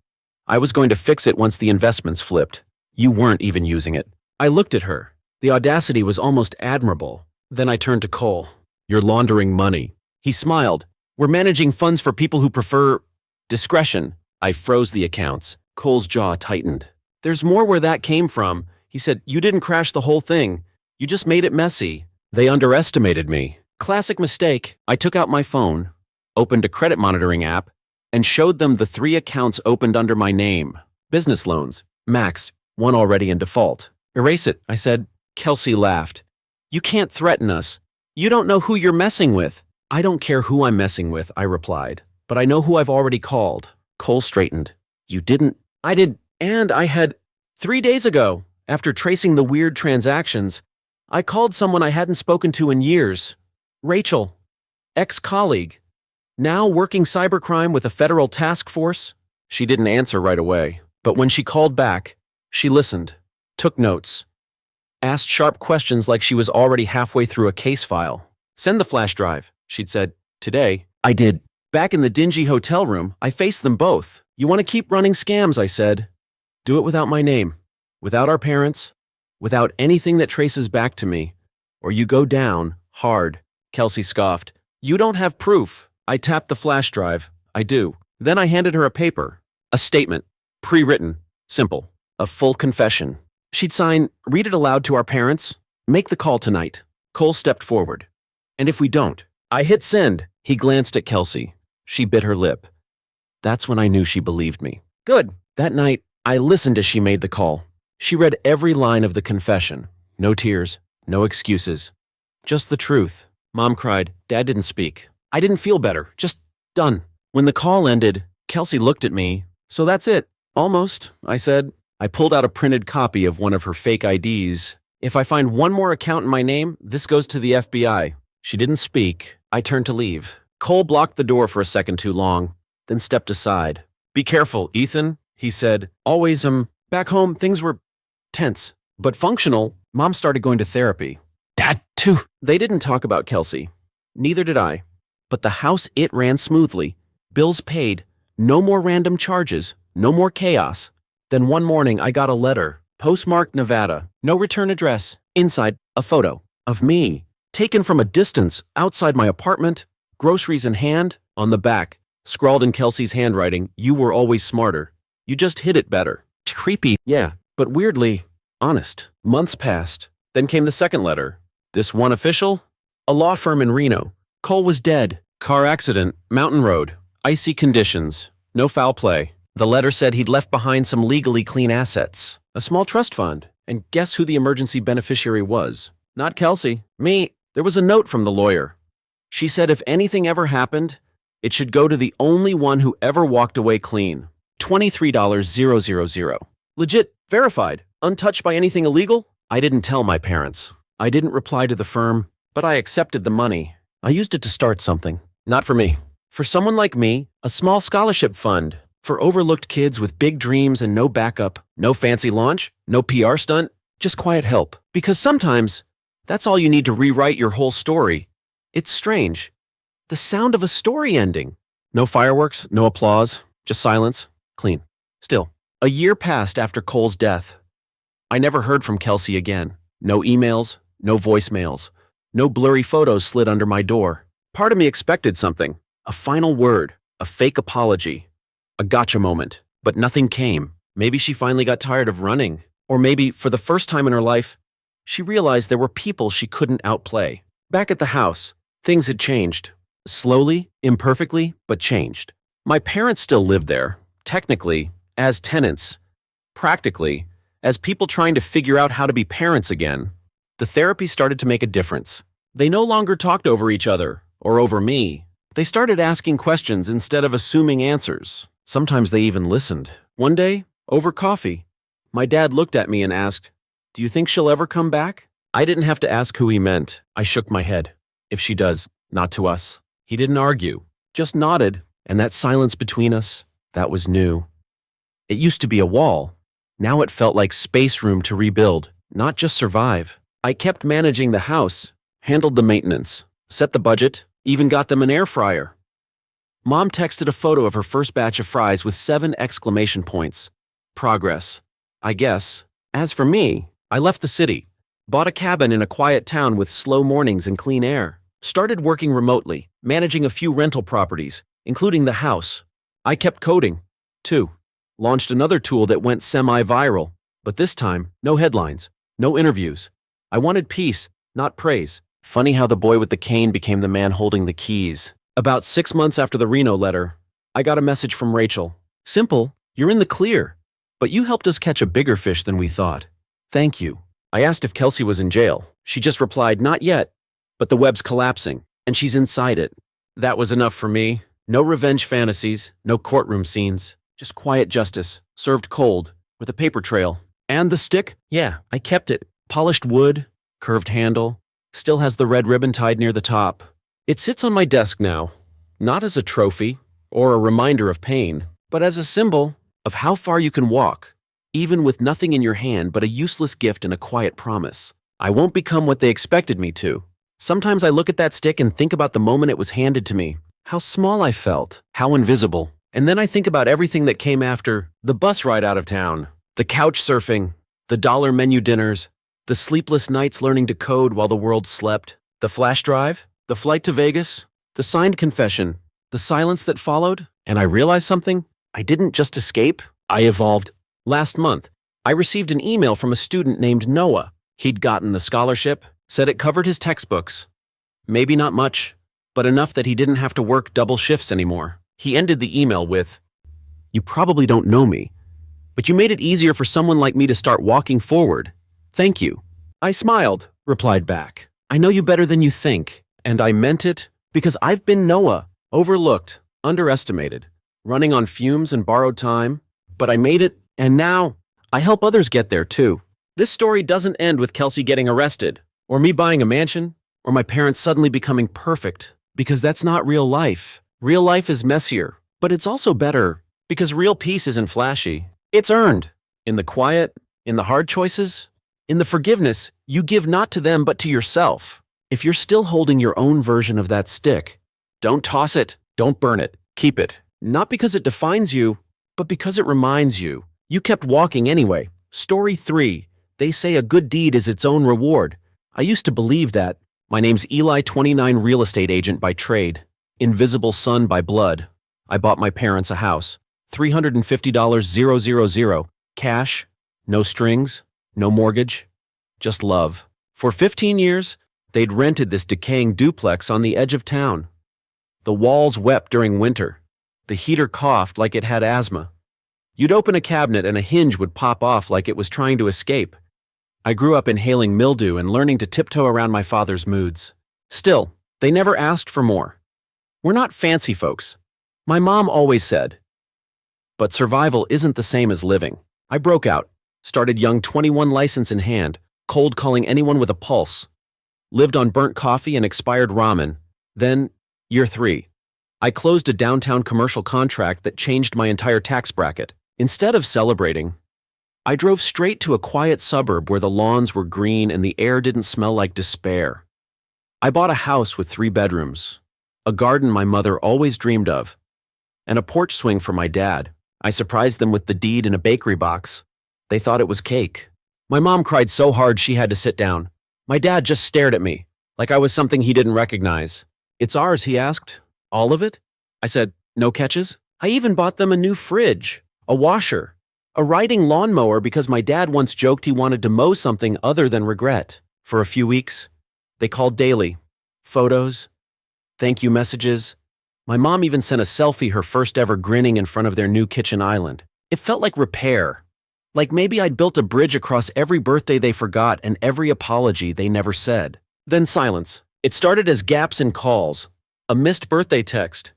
I was going to fix it once the investments flipped. You weren't even using it. I looked at her. The audacity was almost admirable. Then I turned to Cole. You're laundering money. He smiled. We're managing funds for people who prefer discretion. I froze the accounts. Cole's jaw tightened. There's more where that came from. He said, you didn't crash the whole thing. You just made it messy. They underestimated me. Classic mistake. I took out my phone, opened a credit monitoring app, and showed them the 3 accounts opened under my name. Business loans. Maxed. One already in default. Erase it, I said. Kelsey laughed. You can't threaten us. You don't know who you're messing with. I don't care who I'm messing with, I replied. But I know who I've already called. Cole straightened. You didn't? I did. And I had 3 days ago, after tracing the weird transactions, I called someone I hadn't spoken to in years. Rachel. Ex-colleague. Now working cybercrime with a federal task force. She didn't answer right away. But when she called back, she listened, took notes, asked sharp questions like she was already halfway through a case file. Send the flash drive, she'd said. Today, I did. Back in the dingy hotel room, I faced them both. You want to keep running scams, I said. Do it without my name, without our parents, without anything that traces back to me, or you go down hard. Kelsey scoffed. You don't have proof. I tapped the flash drive. I do. Then I handed her a paper, a statement, pre-written, simple, a full confession. She'd sign, read it aloud to our parents, make the call tonight. Cole stepped forward. And if we don't? I hit send. He glanced at Kelsey. She bit her lip. That's when I knew she believed me. Good. That night, I listened as she made the call. She read every line of the confession. No tears, no excuses. Just the truth. Mom cried. Dad didn't speak. I didn't feel better. Just done. When the call ended, Kelsey looked at me. So that's it. Almost, I said. I pulled out a printed copy of one of her fake IDs. If I find one more account in my name, this goes to the FBI. She didn't speak. I turned to leave. Cole blocked the door for a second too long, then stepped aside. Be careful, Ethan, he said. Always, back home, things were tense, but functional. Mom started going to therapy. Dad, too. They didn't talk about Kelsey. Neither did I. But the house, it ran smoothly. Bills paid. No more random charges. No more chaos. Then one morning, I got a letter. Postmarked Nevada. No return address. Inside, a photo of me. Taken from a distance, outside my apartment, groceries in hand. On the back, scrawled in Kelsey's handwriting, you were always smarter. You just hid it better. Creepy. Yeah, but weirdly honest. Months passed. Then came the second letter. This one official? A law firm in Reno. Cole was dead. Car accident. Mountain road. Icy conditions. No foul play. The letter said he'd left behind some legally clean assets. A small trust fund. And guess who the emergency beneficiary was? Not Kelsey. Me. There was a note from the lawyer. She said if anything ever happened, it should go to the only one who ever walked away clean. $23,000. Legit. Verified. Untouched by anything illegal? I didn't tell my parents. I didn't reply to the firm, but I accepted the money. I used it to start something. Not for me. For someone like me, a small scholarship fund. For overlooked kids with big dreams and no backup. No fancy launch. No PR stunt. Just quiet help. Because sometimes, that's all you need to rewrite your whole story. It's strange. The sound of a story ending. No fireworks, no applause, just silence. Clean. Still. A year passed after Cole's death. I never heard from Kelsey again. No emails, no voicemails. No blurry photos slid under my door. Part of me expected something. A final word. A fake apology. A gotcha moment. But nothing came. Maybe she finally got tired of running. Or maybe, for the first time in her life, she realized there were people she couldn't outplay. Back at the house, Things had changed. Slowly, imperfectly, but changed. My parents still lived there, technically, as tenants. Practically, as people trying to figure out how to be parents again. The therapy started to make a difference. They no longer talked over each other, or over me. They started asking questions instead of assuming answers. Sometimes they even listened. One day, over coffee, my dad looked at me and asked, "Do you think she'll ever come back?" I didn't have to ask who he meant. I shook my head. If she does, not to us. He didn't argue, just nodded, and that silence between us, that was new. It used to be a wall. Now it felt like space room to rebuild, not just survive. I kept managing the house, handled the maintenance, set the budget, even got them an air fryer. Mom texted a photo of her first batch of fries with 7 exclamation points. Progress, I guess. As for me, I left the city, bought a cabin in a quiet town with slow mornings and clean air, started working remotely, managing a few rental properties, including the house. I kept coding, too. Launched another tool that went semi-viral, but this time, no headlines, no interviews. I wanted peace, not praise. Funny how the boy with the cane became the man holding the keys. About 6 months after the Reno letter, I got a message from Rachel. Simple, you're in the clear, but you helped us catch a bigger fish than we thought. Thank you. I asked if Kelsey was in jail. She just replied, not yet, but the web's collapsing, and she's inside it. That was enough for me. No revenge fantasies, no courtroom scenes, just quiet justice, served cold, with a paper trail. And the stick? Yeah, I kept it. Polished wood, curved handle, still has the red ribbon tied near the top. It sits on my desk now, not as a trophy or a reminder of pain, but as a symbol of how far you can walk, even with nothing in your hand but a useless gift and a quiet promise. I won't become what they expected me to. Sometimes I look at that stick and think about the moment it was handed to me, how small I felt, how invisible. And then I think about everything that came after: the bus ride out of town, the couch surfing, the dollar menu dinners, the sleepless nights learning to code while the world slept, the flash drive, the flight to Vegas, the signed confession, the silence that followed. And I realized something. I didn't just escape, I evolved. Last month, I received an email from a student named Noah. He'd gotten the scholarship, said it covered his textbooks. Maybe not much, but enough that he didn't have to work double shifts anymore. He ended the email with, "You probably don't know me, but you made it easier for someone like me to start walking forward. Thank you." I smiled, replied back, "I know you better than you think." And I meant it, because I've been Noah, overlooked, underestimated, running on fumes and borrowed time. But I made it, and now I help others get there too. This story doesn't end with Kelsey getting arrested, or me buying a mansion, or my parents suddenly becoming perfect, because that's not real life. Real life is messier, but it's also better, because real peace isn't flashy. It's earned. In the quiet, in the hard choices, in the forgiveness you give not to them but to yourself. If you're still holding your own version of that stick, don't toss it, don't burn it, keep it. Not because it defines you, but because it reminds you. You kept walking anyway. Story 3. They say a good deed is its own reward. I used to believe that. My name's Eli, 29, real estate agent by trade. Invisible son by blood. I bought my parents a house. $350,000, cash, no strings, no mortgage, just love. For 15 years, they'd rented this decaying duplex on the edge of town. The walls wept during winter. The heater coughed like it had asthma. You'd open a cabinet and a hinge would pop off like it was trying to escape. I grew up inhaling mildew and learning to tiptoe around my father's moods. Still, they never asked for more. We're not fancy folks. My mom always said. But survival isn't the same as living. I broke out, started young, 21, license in hand, cold calling anyone with a pulse. Lived on burnt coffee and expired ramen. Then, year 3, I closed a downtown commercial contract that changed my entire tax bracket. Instead of celebrating, I drove straight to a quiet suburb where the lawns were green and the air didn't smell like despair. I bought a house with 3 bedrooms, a garden my mother always dreamed of, and a porch swing for my dad. I surprised them with the deed in a bakery box. They thought it was cake. My mom cried so hard she had to sit down. My dad just stared at me, like I was something he didn't recognize. "It's ours," he asked. "All of it?" I said, "No catches?" I even bought them a new fridge, a washer, a riding lawnmower because my dad once joked he wanted to mow something other than regret. For a few weeks, they called daily. Photos, thank you messages. My mom even sent a selfie, her first ever grinning in front of their new kitchen island. It felt like repair. Like maybe I'd built a bridge across every birthday they forgot and every apology they never said. Then silence. It started as gaps in calls, a missed birthday text.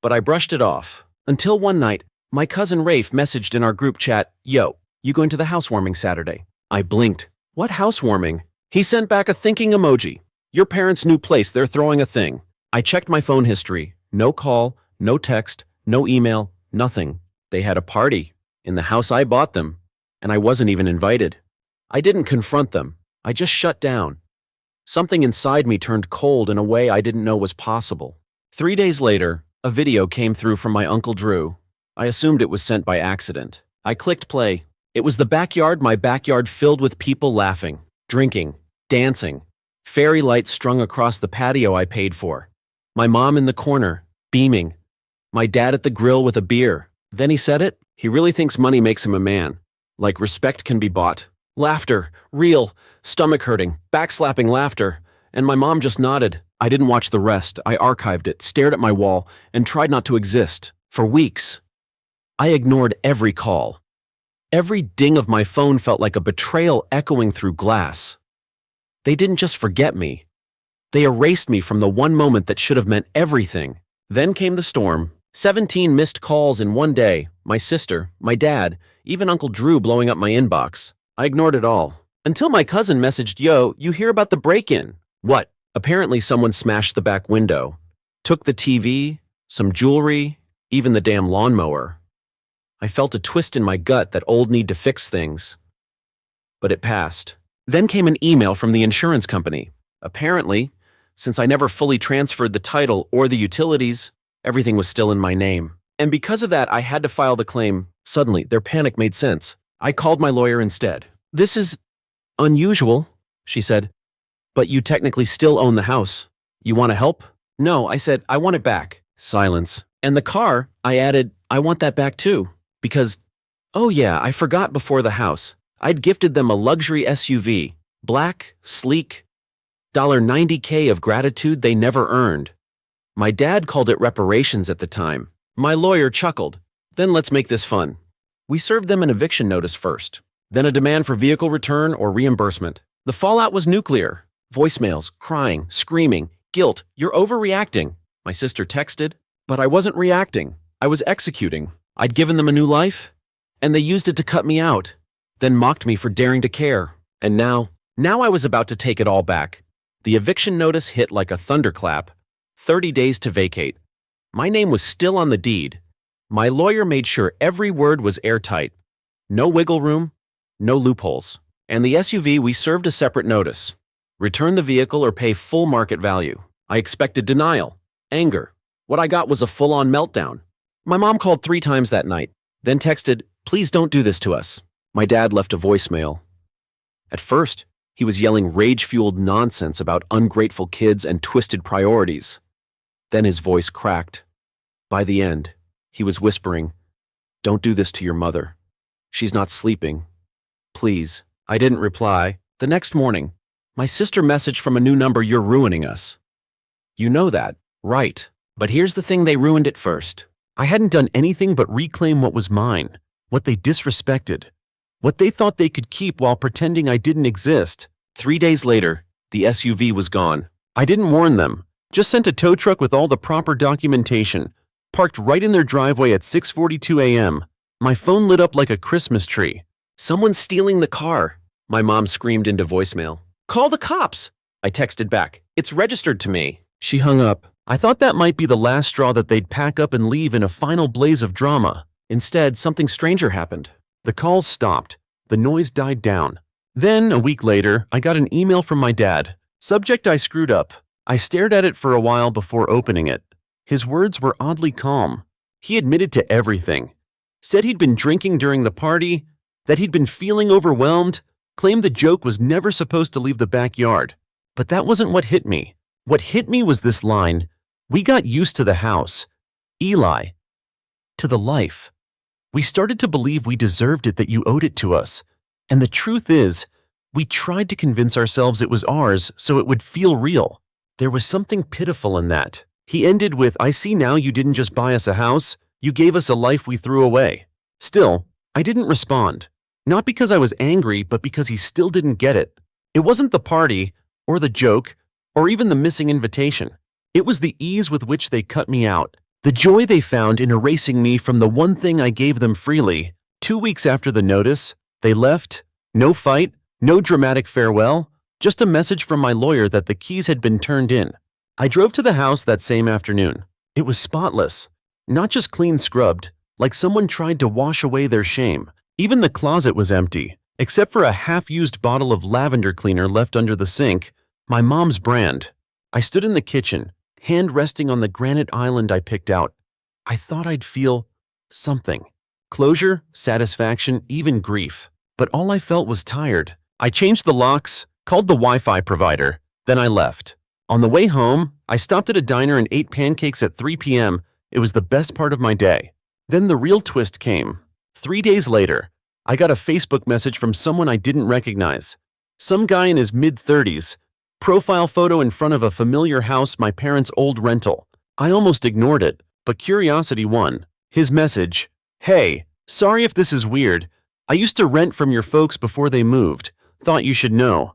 But I brushed it off. Until one night, my cousin Rafe messaged in our group chat, "Yo, you going to the housewarming Saturday?" I blinked. What housewarming? He sent back a thinking emoji. Your parents' new place, they're throwing a thing. I checked my phone history. No call, no text, no email, nothing. They had a party in the house I bought them, and I wasn't even invited. I didn't confront them. I just shut down. Something inside me turned cold in a way I didn't know was possible. 3 days later, a video came through from my Uncle Drew. I assumed it was sent by accident. I clicked play. It was the backyard, my backyard filled with people laughing, drinking, dancing. Fairy lights strung across the patio I paid for. My mom in the corner, beaming. My dad at the grill with a beer. Then he said it. He really thinks money makes him a man. Like respect can be bought. Laughter, real, stomach-hurting, backslapping laughter. And my mom just nodded. I didn't watch the rest. I archived it, stared at my wall, and tried not to exist. For weeks. I ignored every call. Every ding of my phone felt like a betrayal echoing through glass. They didn't just forget me. They erased me from the one moment that should have meant everything. Then came the storm. 17 missed calls in one day. My sister, my dad, even Uncle Drew blowing up my inbox. I ignored it all. Until my cousin messaged, "Yo, you hear about the break-in?" What? Apparently someone smashed the back window. Took the TV, some jewelry, even the damn lawnmower. I felt a twist in my gut that old need to fix things. But it passed. Then came an email from the insurance company. Apparently, since I never fully transferred the title or the utilities, everything was still in my name. And because of that, I had to file the claim. Suddenly, their panic made sense. I called my lawyer instead. "This is unusual," she said. "But you technically still own the house. You want to help?" "No," I said, "I want it back." Silence. "And the car," I added, "I want that back too. Because, oh yeah, I forgot before the house. I'd gifted them a luxury SUV. Black, sleek, $90K of gratitude they never earned. My dad called it reparations at the time. My lawyer chuckled. Then let's make this fun. We served them an eviction notice first, then a demand for vehicle return or reimbursement. The fallout was nuclear. Voicemails, crying, screaming, guilt, "You're overreacting." My sister texted, but I wasn't reacting. I was executing. I'd given them a new life, and they used it to cut me out, then mocked me for daring to care. And now I was about to take it all back. The eviction notice hit like a thunderclap. 30 days to vacate. My name was still on the deed. My lawyer made sure every word was airtight. No wiggle room, no loopholes. And the SUV, we served a separate notice. Return the vehicle or pay full market value. I expected denial, anger. What I got was a full-on meltdown. My mom called 3 times that night, then texted, "Please don't do this to us." My dad left a voicemail. At first, he was yelling rage-fueled nonsense about ungrateful kids and twisted priorities. Then his voice cracked. By the end, he was whispering, "Don't do this to your mother. She's not sleeping. Please." I didn't reply. The next morning, my sister messaged from a new number, "You're ruining us." You know that, right? But here's the thing, they ruined it first. I hadn't done anything but reclaim what was mine, what they disrespected, what they thought they could keep while pretending I didn't exist. 3 days later, the SUV was gone. I didn't warn them, just sent a tow truck with all the proper documentation, parked right in their driveway at 6:42 a.m. My phone lit up like a Christmas tree. "Someone's stealing the car," my mom screamed into voicemail. "Call the cops," I texted back. "It's registered to me." She hung up. I thought that might be the last straw, that they'd pack up and leave in a final blaze of drama. Instead, something stranger happened. The calls stopped. The noise died down. Then, a week later, I got an email from my dad. Subject: I screwed up. I stared at it for a while before opening it. His words were oddly calm. He admitted to everything. Said he'd been drinking during the party, that he'd been feeling overwhelmed, claimed the joke was never supposed to leave the backyard. But that wasn't what hit me. What hit me was this line: "We got used to the house, Eli, to the life. We started to believe we deserved it, that you owed it to us. And the truth is, we tried to convince ourselves it was ours so it would feel real." There was something pitiful in that. He ended with, "I see now you didn't just buy us a house, you gave us a life we threw away." Still, I didn't respond. Not because I was angry, but because he still didn't get it. It wasn't the party, or the joke, or even the missing invitation. It was the ease with which they cut me out. The joy they found in erasing me from the one thing I gave them freely. 2 weeks after the notice, they left. No fight, no dramatic farewell, just a message from my lawyer that the keys had been turned in. I drove to the house that same afternoon. It was spotless. Not just clean scrubbed, like someone tried to wash away their shame. Even the closet was empty, except for a half-used bottle of lavender cleaner left under the sink, my mom's brand. I stood in the kitchen, hand resting on the granite island I picked out. I thought I'd feel something. Closure, satisfaction, even grief. But all I felt was tired. I changed the locks, called the Wi-Fi provider, then I left. On the way home, I stopped at a diner and ate pancakes at 3 p.m. It was the best part of my day. Then the real twist came. 3 days later, I got a Facebook message from someone I didn't recognize. Some guy in his mid-30s, profile photo in front of a familiar house, my parents' old rental. I almost ignored it, but curiosity won. His message, "Hey, sorry if this is weird. I used to rent from your folks before they moved. Thought you should know.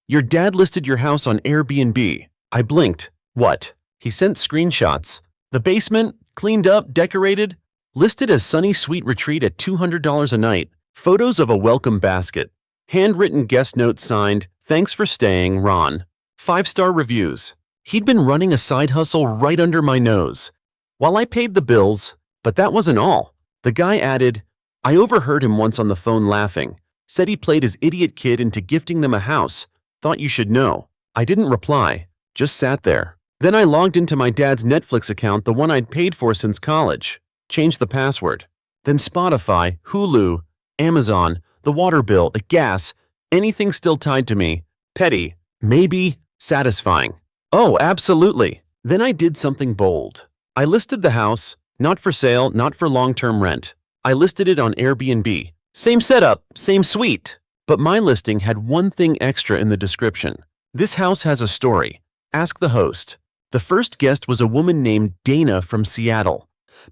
Your dad listed your house on Airbnb." I blinked. What? He sent screenshots. The basement, cleaned up, decorated, listed as sunny sweet retreat at $200 a night. Photos of a welcome basket. Handwritten guest note signed, "Thanks for staying, Ron." 5-star reviews. He'd been running a side hustle right under my nose. While I paid the bills, but that wasn't all. The guy added, "I overheard him once on the phone laughing. Said he played his idiot kid into gifting them a house. Thought you should know." I didn't reply, just sat there. Then I logged into my dad's Netflix account, the one I'd paid for since college. Changed the password. Then Spotify, Hulu, Amazon, the water bill, the gas, anything still tied to me. Petty, maybe, satisfying. Oh, absolutely. Then I did something bold. I listed the house, not for sale, not for long-term rent. I listed it on Airbnb. Same setup, same suite. But my listing had one thing extra in the description. "This house has a story. Ask the host." The first guest was a woman named Dana from Seattle.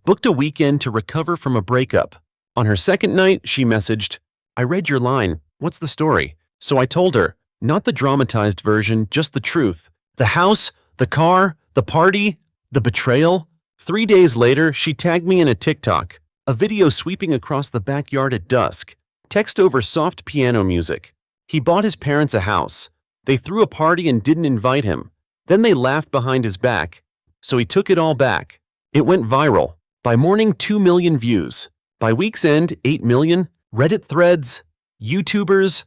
Booked a weekend to recover from a breakup. On her second night, she messaged, "I read your line. What's the story?" So I told her, not the dramatized version, just the truth. The house, the car, the party, the betrayal. 3 days later, she tagged me in a TikTok, a video sweeping across the backyard at dusk. Text over soft piano music. He bought his parents a house. They threw a party and didn't invite him. Then they laughed behind his back. So he took it all back. It went viral. By morning, 2 million views. By week's end, 8 million. Reddit threads, YouTubers,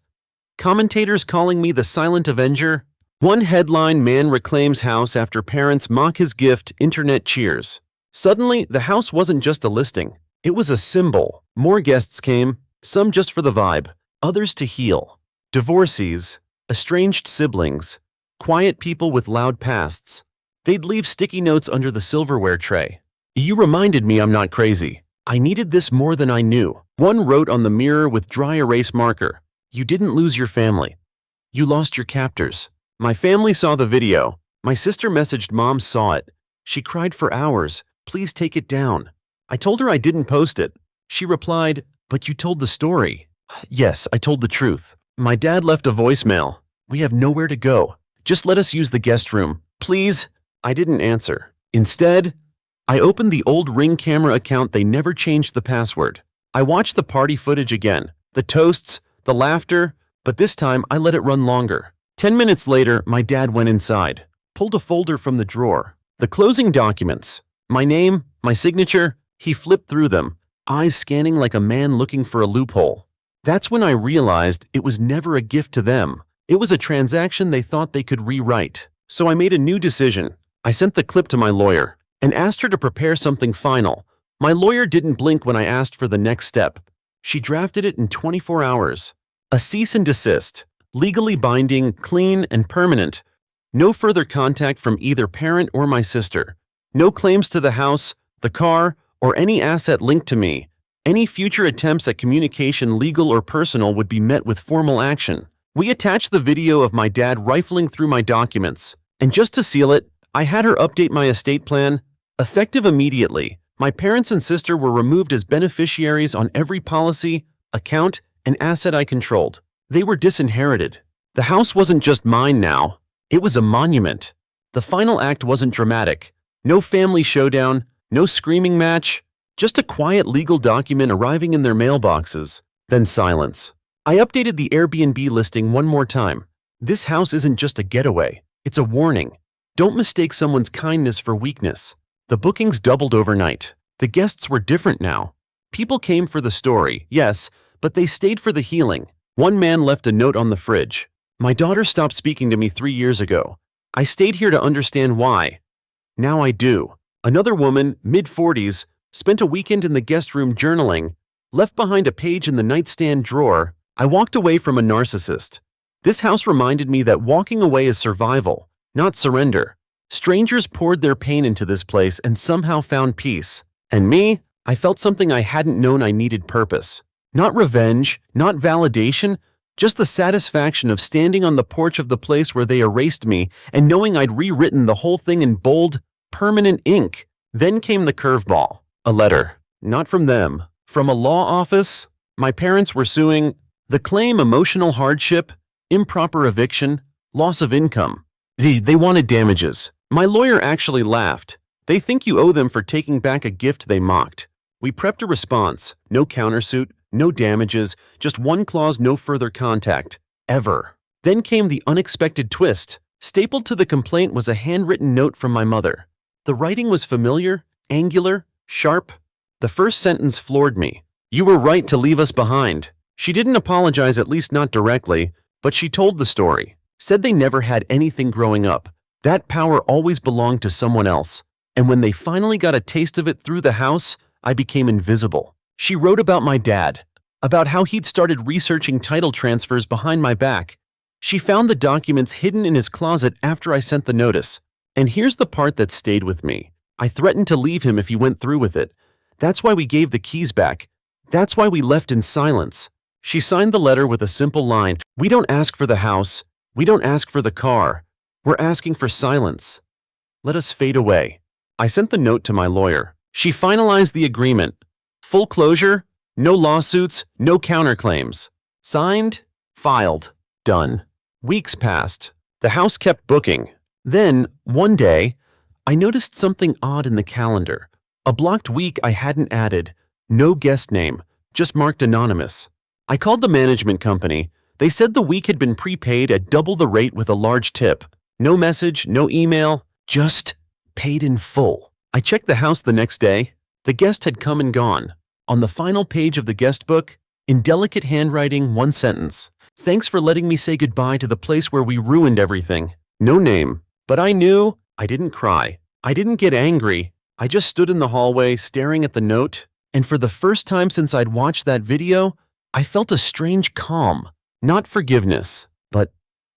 commentators calling me the silent avenger. One headline, "Man reclaims house after parents mock his gift, internet cheers." Suddenly, the house wasn't just a listing. It was a symbol. More guests came, some just for the vibe, others to heal. Divorcees, estranged siblings, quiet people with loud pasts. They'd leave sticky notes under the silverware tray. "You reminded me I'm not crazy. I needed this more than I knew." One wrote on the mirror with dry erase marker, "You didn't lose your family. You lost your captors." My family saw the video. My sister messaged mom saw it. She cried for hours, "Please take it down." I told her I didn't post it. She replied, "But you told the story." Yes, I told the truth. My dad left a voicemail. "We have nowhere to go. Just let us use the guest room, please." I didn't answer. Instead, I opened the old Ring camera account. They never changed the password. I watched the party footage again, the toasts, the laughter, but this time I let it run longer. 10 minutes later, my dad went inside, pulled a folder from the drawer. The closing documents, my name, my signature. He flipped through them, eyes scanning like a man looking for a loophole. That's when I realized it was never a gift to them. It was a transaction they thought they could rewrite. So I made a new decision. I sent the clip to my lawyer and asked her to prepare something final. My lawyer didn't blink when I asked for the next step. She drafted it in 24 hours. A cease and desist, legally binding, clean, and permanent. No further contact from either parent or my sister. No claims to the house, the car, or any asset linked to me. Any future attempts at communication, legal or personal, would be met with formal action. We attached the video of my dad rifling through my documents, and just to seal it, I had her update my estate plan, effective immediately. My parents and sister were removed as beneficiaries on every policy, account, and asset I controlled. They were disinherited. The house wasn't just mine now. It was a monument. The final act wasn't dramatic. No family showdown, no screaming match, just a quiet legal document arriving in their mailboxes. Then silence. I updated the Airbnb listing one more time. This house isn't just a getaway. It's a warning. Don't mistake someone's kindness for weakness. The bookings doubled overnight. The guests were different now. People came for the story, yes, but they stayed for the healing. One man left a note on the fridge. My daughter stopped speaking to me 3 years ago. I stayed here to understand why. Now I do. Another woman, mid-40s, spent a weekend in the guest room journaling, left behind a page in the nightstand drawer. I walked away from a narcissist. This house reminded me that walking away is survival, not surrender. Strangers poured their pain into this place and somehow found peace. And me, I felt something I hadn't known I needed: purpose. Not revenge, not validation, just the satisfaction of standing on the porch of the place where they erased me and knowing I'd rewritten the whole thing in bold, permanent ink. Then came the curveball. A letter. Not from them. From a law office. My parents were suing. The claim: emotional hardship, improper eviction, loss of income. They wanted damages. My lawyer actually laughed. They think you owe them for taking back a gift they mocked. We prepped a response. No countersuit, no damages, just one clause: no further contact. Ever. Then came the unexpected twist. Stapled to the complaint was a handwritten note from my mother. The writing was familiar, angular, sharp. The first sentence floored me. You were right to leave us behind. She didn't apologize, at least not directly, but she told the story. Said they never had anything growing up. That power always belonged to someone else. And when they finally got a taste of it through the house, I became invisible. She wrote about my dad, about how he'd started researching title transfers behind my back. She found the documents hidden in his closet after I sent the notice. And here's the part that stayed with me. I threatened to leave him if he went through with it. That's why we gave the keys back. That's why we left in silence. She signed the letter with a simple line: we don't ask for the house. We don't ask for the car. We're asking for silence. Let us fade away. I sent the note to my lawyer. She finalized the agreement. Full closure, no lawsuits, no counterclaims. Signed, filed, done. Weeks passed. The house kept booking. Then, one day, I noticed something odd in the calendar. A blocked week I hadn't added. No guest name, just marked anonymous. I called the management company. They said the week had been prepaid at double the rate with a large tip. No message, no email, just paid in full. I checked the house the next day. The guest had come and gone. On the final page of the guest book, in delicate handwriting, one sentence: thanks for letting me say goodbye to the place where we ruined everything. No name. But I knew. I didn't cry. I didn't get angry. I just stood in the hallway staring at the note, and for the first time since I'd watched that video, I felt a strange calm. Not forgiveness, but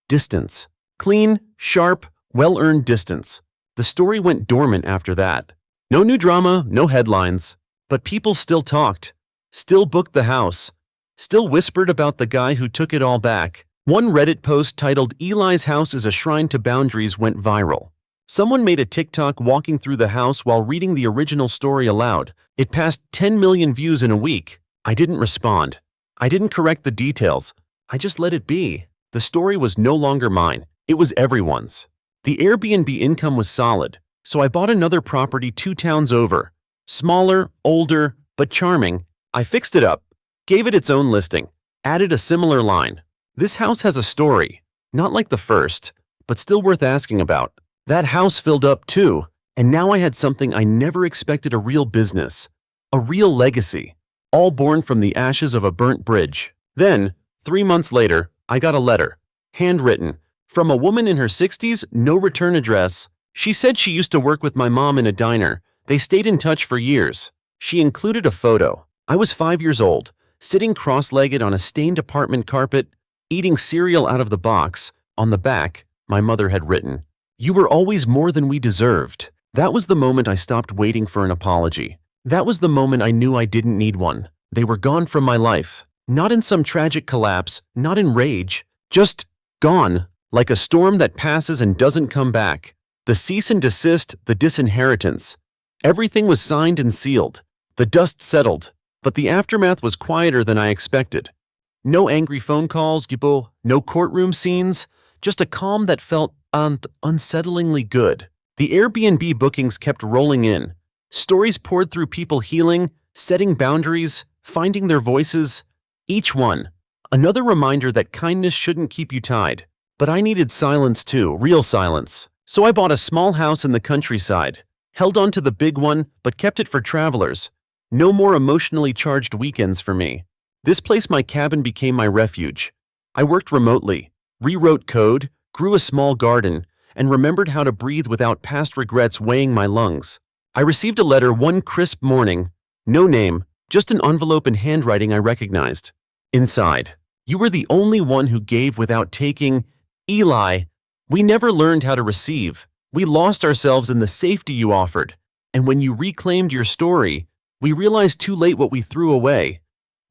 distance. Clean, sharp, well-earned distance. The story went dormant after that. No new drama, no headlines. But people still talked, still booked the house, still whispered about the guy who took it all back. One Reddit post titled "Eli's House is a Shrine to Boundaries" went viral. Someone made a TikTok walking through the house while reading the original story aloud. It passed 10 million views in a week. I didn't respond. I didn't correct the details. I just let it be. The story was no longer mine. It was everyone's. The Airbnb income was solid, so I bought another property 2 towns over. Smaller, older, but charming. I fixed it up, gave it its own listing, added a similar line. This house has a story, not like the first, but still worth asking about. That house filled up too, and now I had something I never expected: a real business, a real legacy, all born from the ashes of a burnt bridge. Then, 3 months later, I got a letter, handwritten, from a woman in her 60s, no return address. She said she used to work with my mom in a diner. They stayed in touch for years. She included a photo. I was 5 years old, sitting cross-legged on a stained apartment carpet, eating cereal out of the box. On the back, my mother had written, "You were always more than we deserved." That was the moment I stopped waiting for an apology. That was the moment I knew I didn't need one. They were gone from my life. Not in some tragic collapse, not in rage, just gone, like a storm that passes and doesn't come back. The cease and desist, the disinheritance. Everything was signed and sealed. The dust settled, but the aftermath was quieter than I expected. No angry phone calls, no courtroom scenes, just a calm that felt unsettlingly good. The Airbnb bookings kept rolling in. Stories poured through people healing, setting boundaries, finding their voices. Each one, another reminder that kindness shouldn't keep you tied. But I needed silence too, real silence. So I bought a small house in the countryside, held on to the big one, but kept it for travelers. No more emotionally charged weekends for me. This place, my cabin, became my refuge. I worked remotely, rewrote code, grew a small garden, and remembered how to breathe without past regrets weighing my lungs. I received a letter one crisp morning, no name, just an envelope and handwriting I recognized. Inside, "You were the only one who gave without taking. Eli, we never learned how to receive. We lost ourselves in the safety you offered. And when you reclaimed your story, we realized too late what we threw away.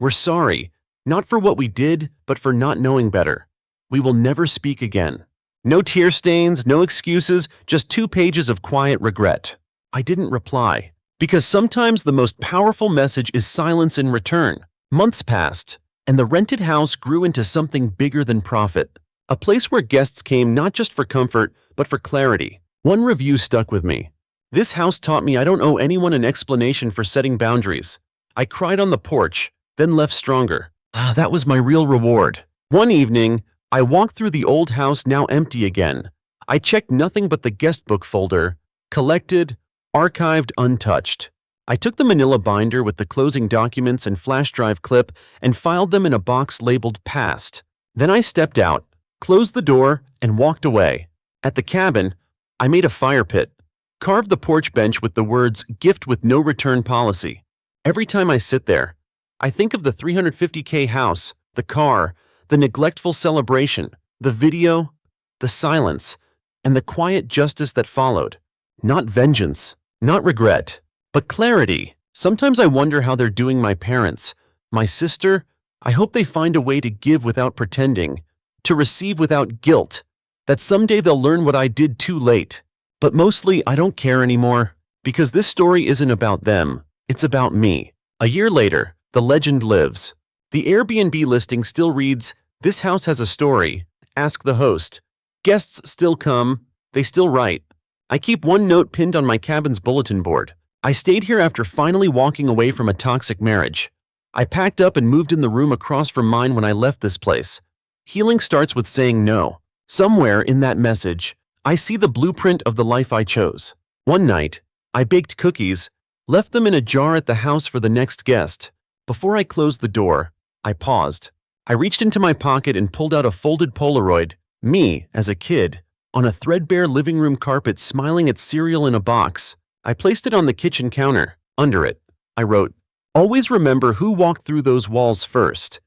We're sorry, not for what we did, but for not knowing better. We will never speak again." No tear stains, no excuses, just 2 pages of quiet regret. I didn't reply, because sometimes the most powerful message is silence in return. Months passed, and the rented house grew into something bigger than profit. A place where guests came not just for comfort, but for clarity. One review stuck with me. "This house taught me I don't owe anyone an explanation for setting boundaries. I cried on the porch, then left stronger." That was my real reward. One evening, I walked through the old house, now empty again. I checked nothing but the guest book folder, collected, archived, untouched. I took the manila binder with the closing documents and flash drive clip and filed them in a box labeled Past. Then I stepped out, closed the door, and walked away. At the cabin, I made a fire pit, carved the porch bench with the words "Gift with no return policy." Every time I sit there, I think of the $350K house, the car, the neglectful celebration, the video, the silence, and the quiet justice that followed. Not vengeance, not regret, but clarity. Sometimes I wonder how they're doing my parents, my sister. I hope they find a way to give without pretending, to receive without guilt, that someday they'll learn what I did too late. But mostly, I don't care anymore, because this story isn't about them, it's about me. A year later, the legend lives. The Airbnb listing still reads, "This house has a story. Ask the host." Guests still come. They still write. I keep one note pinned on my cabin's bulletin board. "I stayed here after finally walking away from a toxic marriage. I packed up and moved in the room across from mine when I left this place." Healing starts with saying no. Somewhere in that message, I see the blueprint of the life I chose. One night, I baked cookies, left them in a jar at the house for the next guest. Before I closed the door, I paused. I reached into my pocket and pulled out a folded Polaroid, me as a kid, on a threadbare living room carpet smiling at cereal in a box. I placed it on the kitchen counter. Under it, I wrote, "Always remember who walked through those walls first."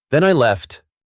Then I left,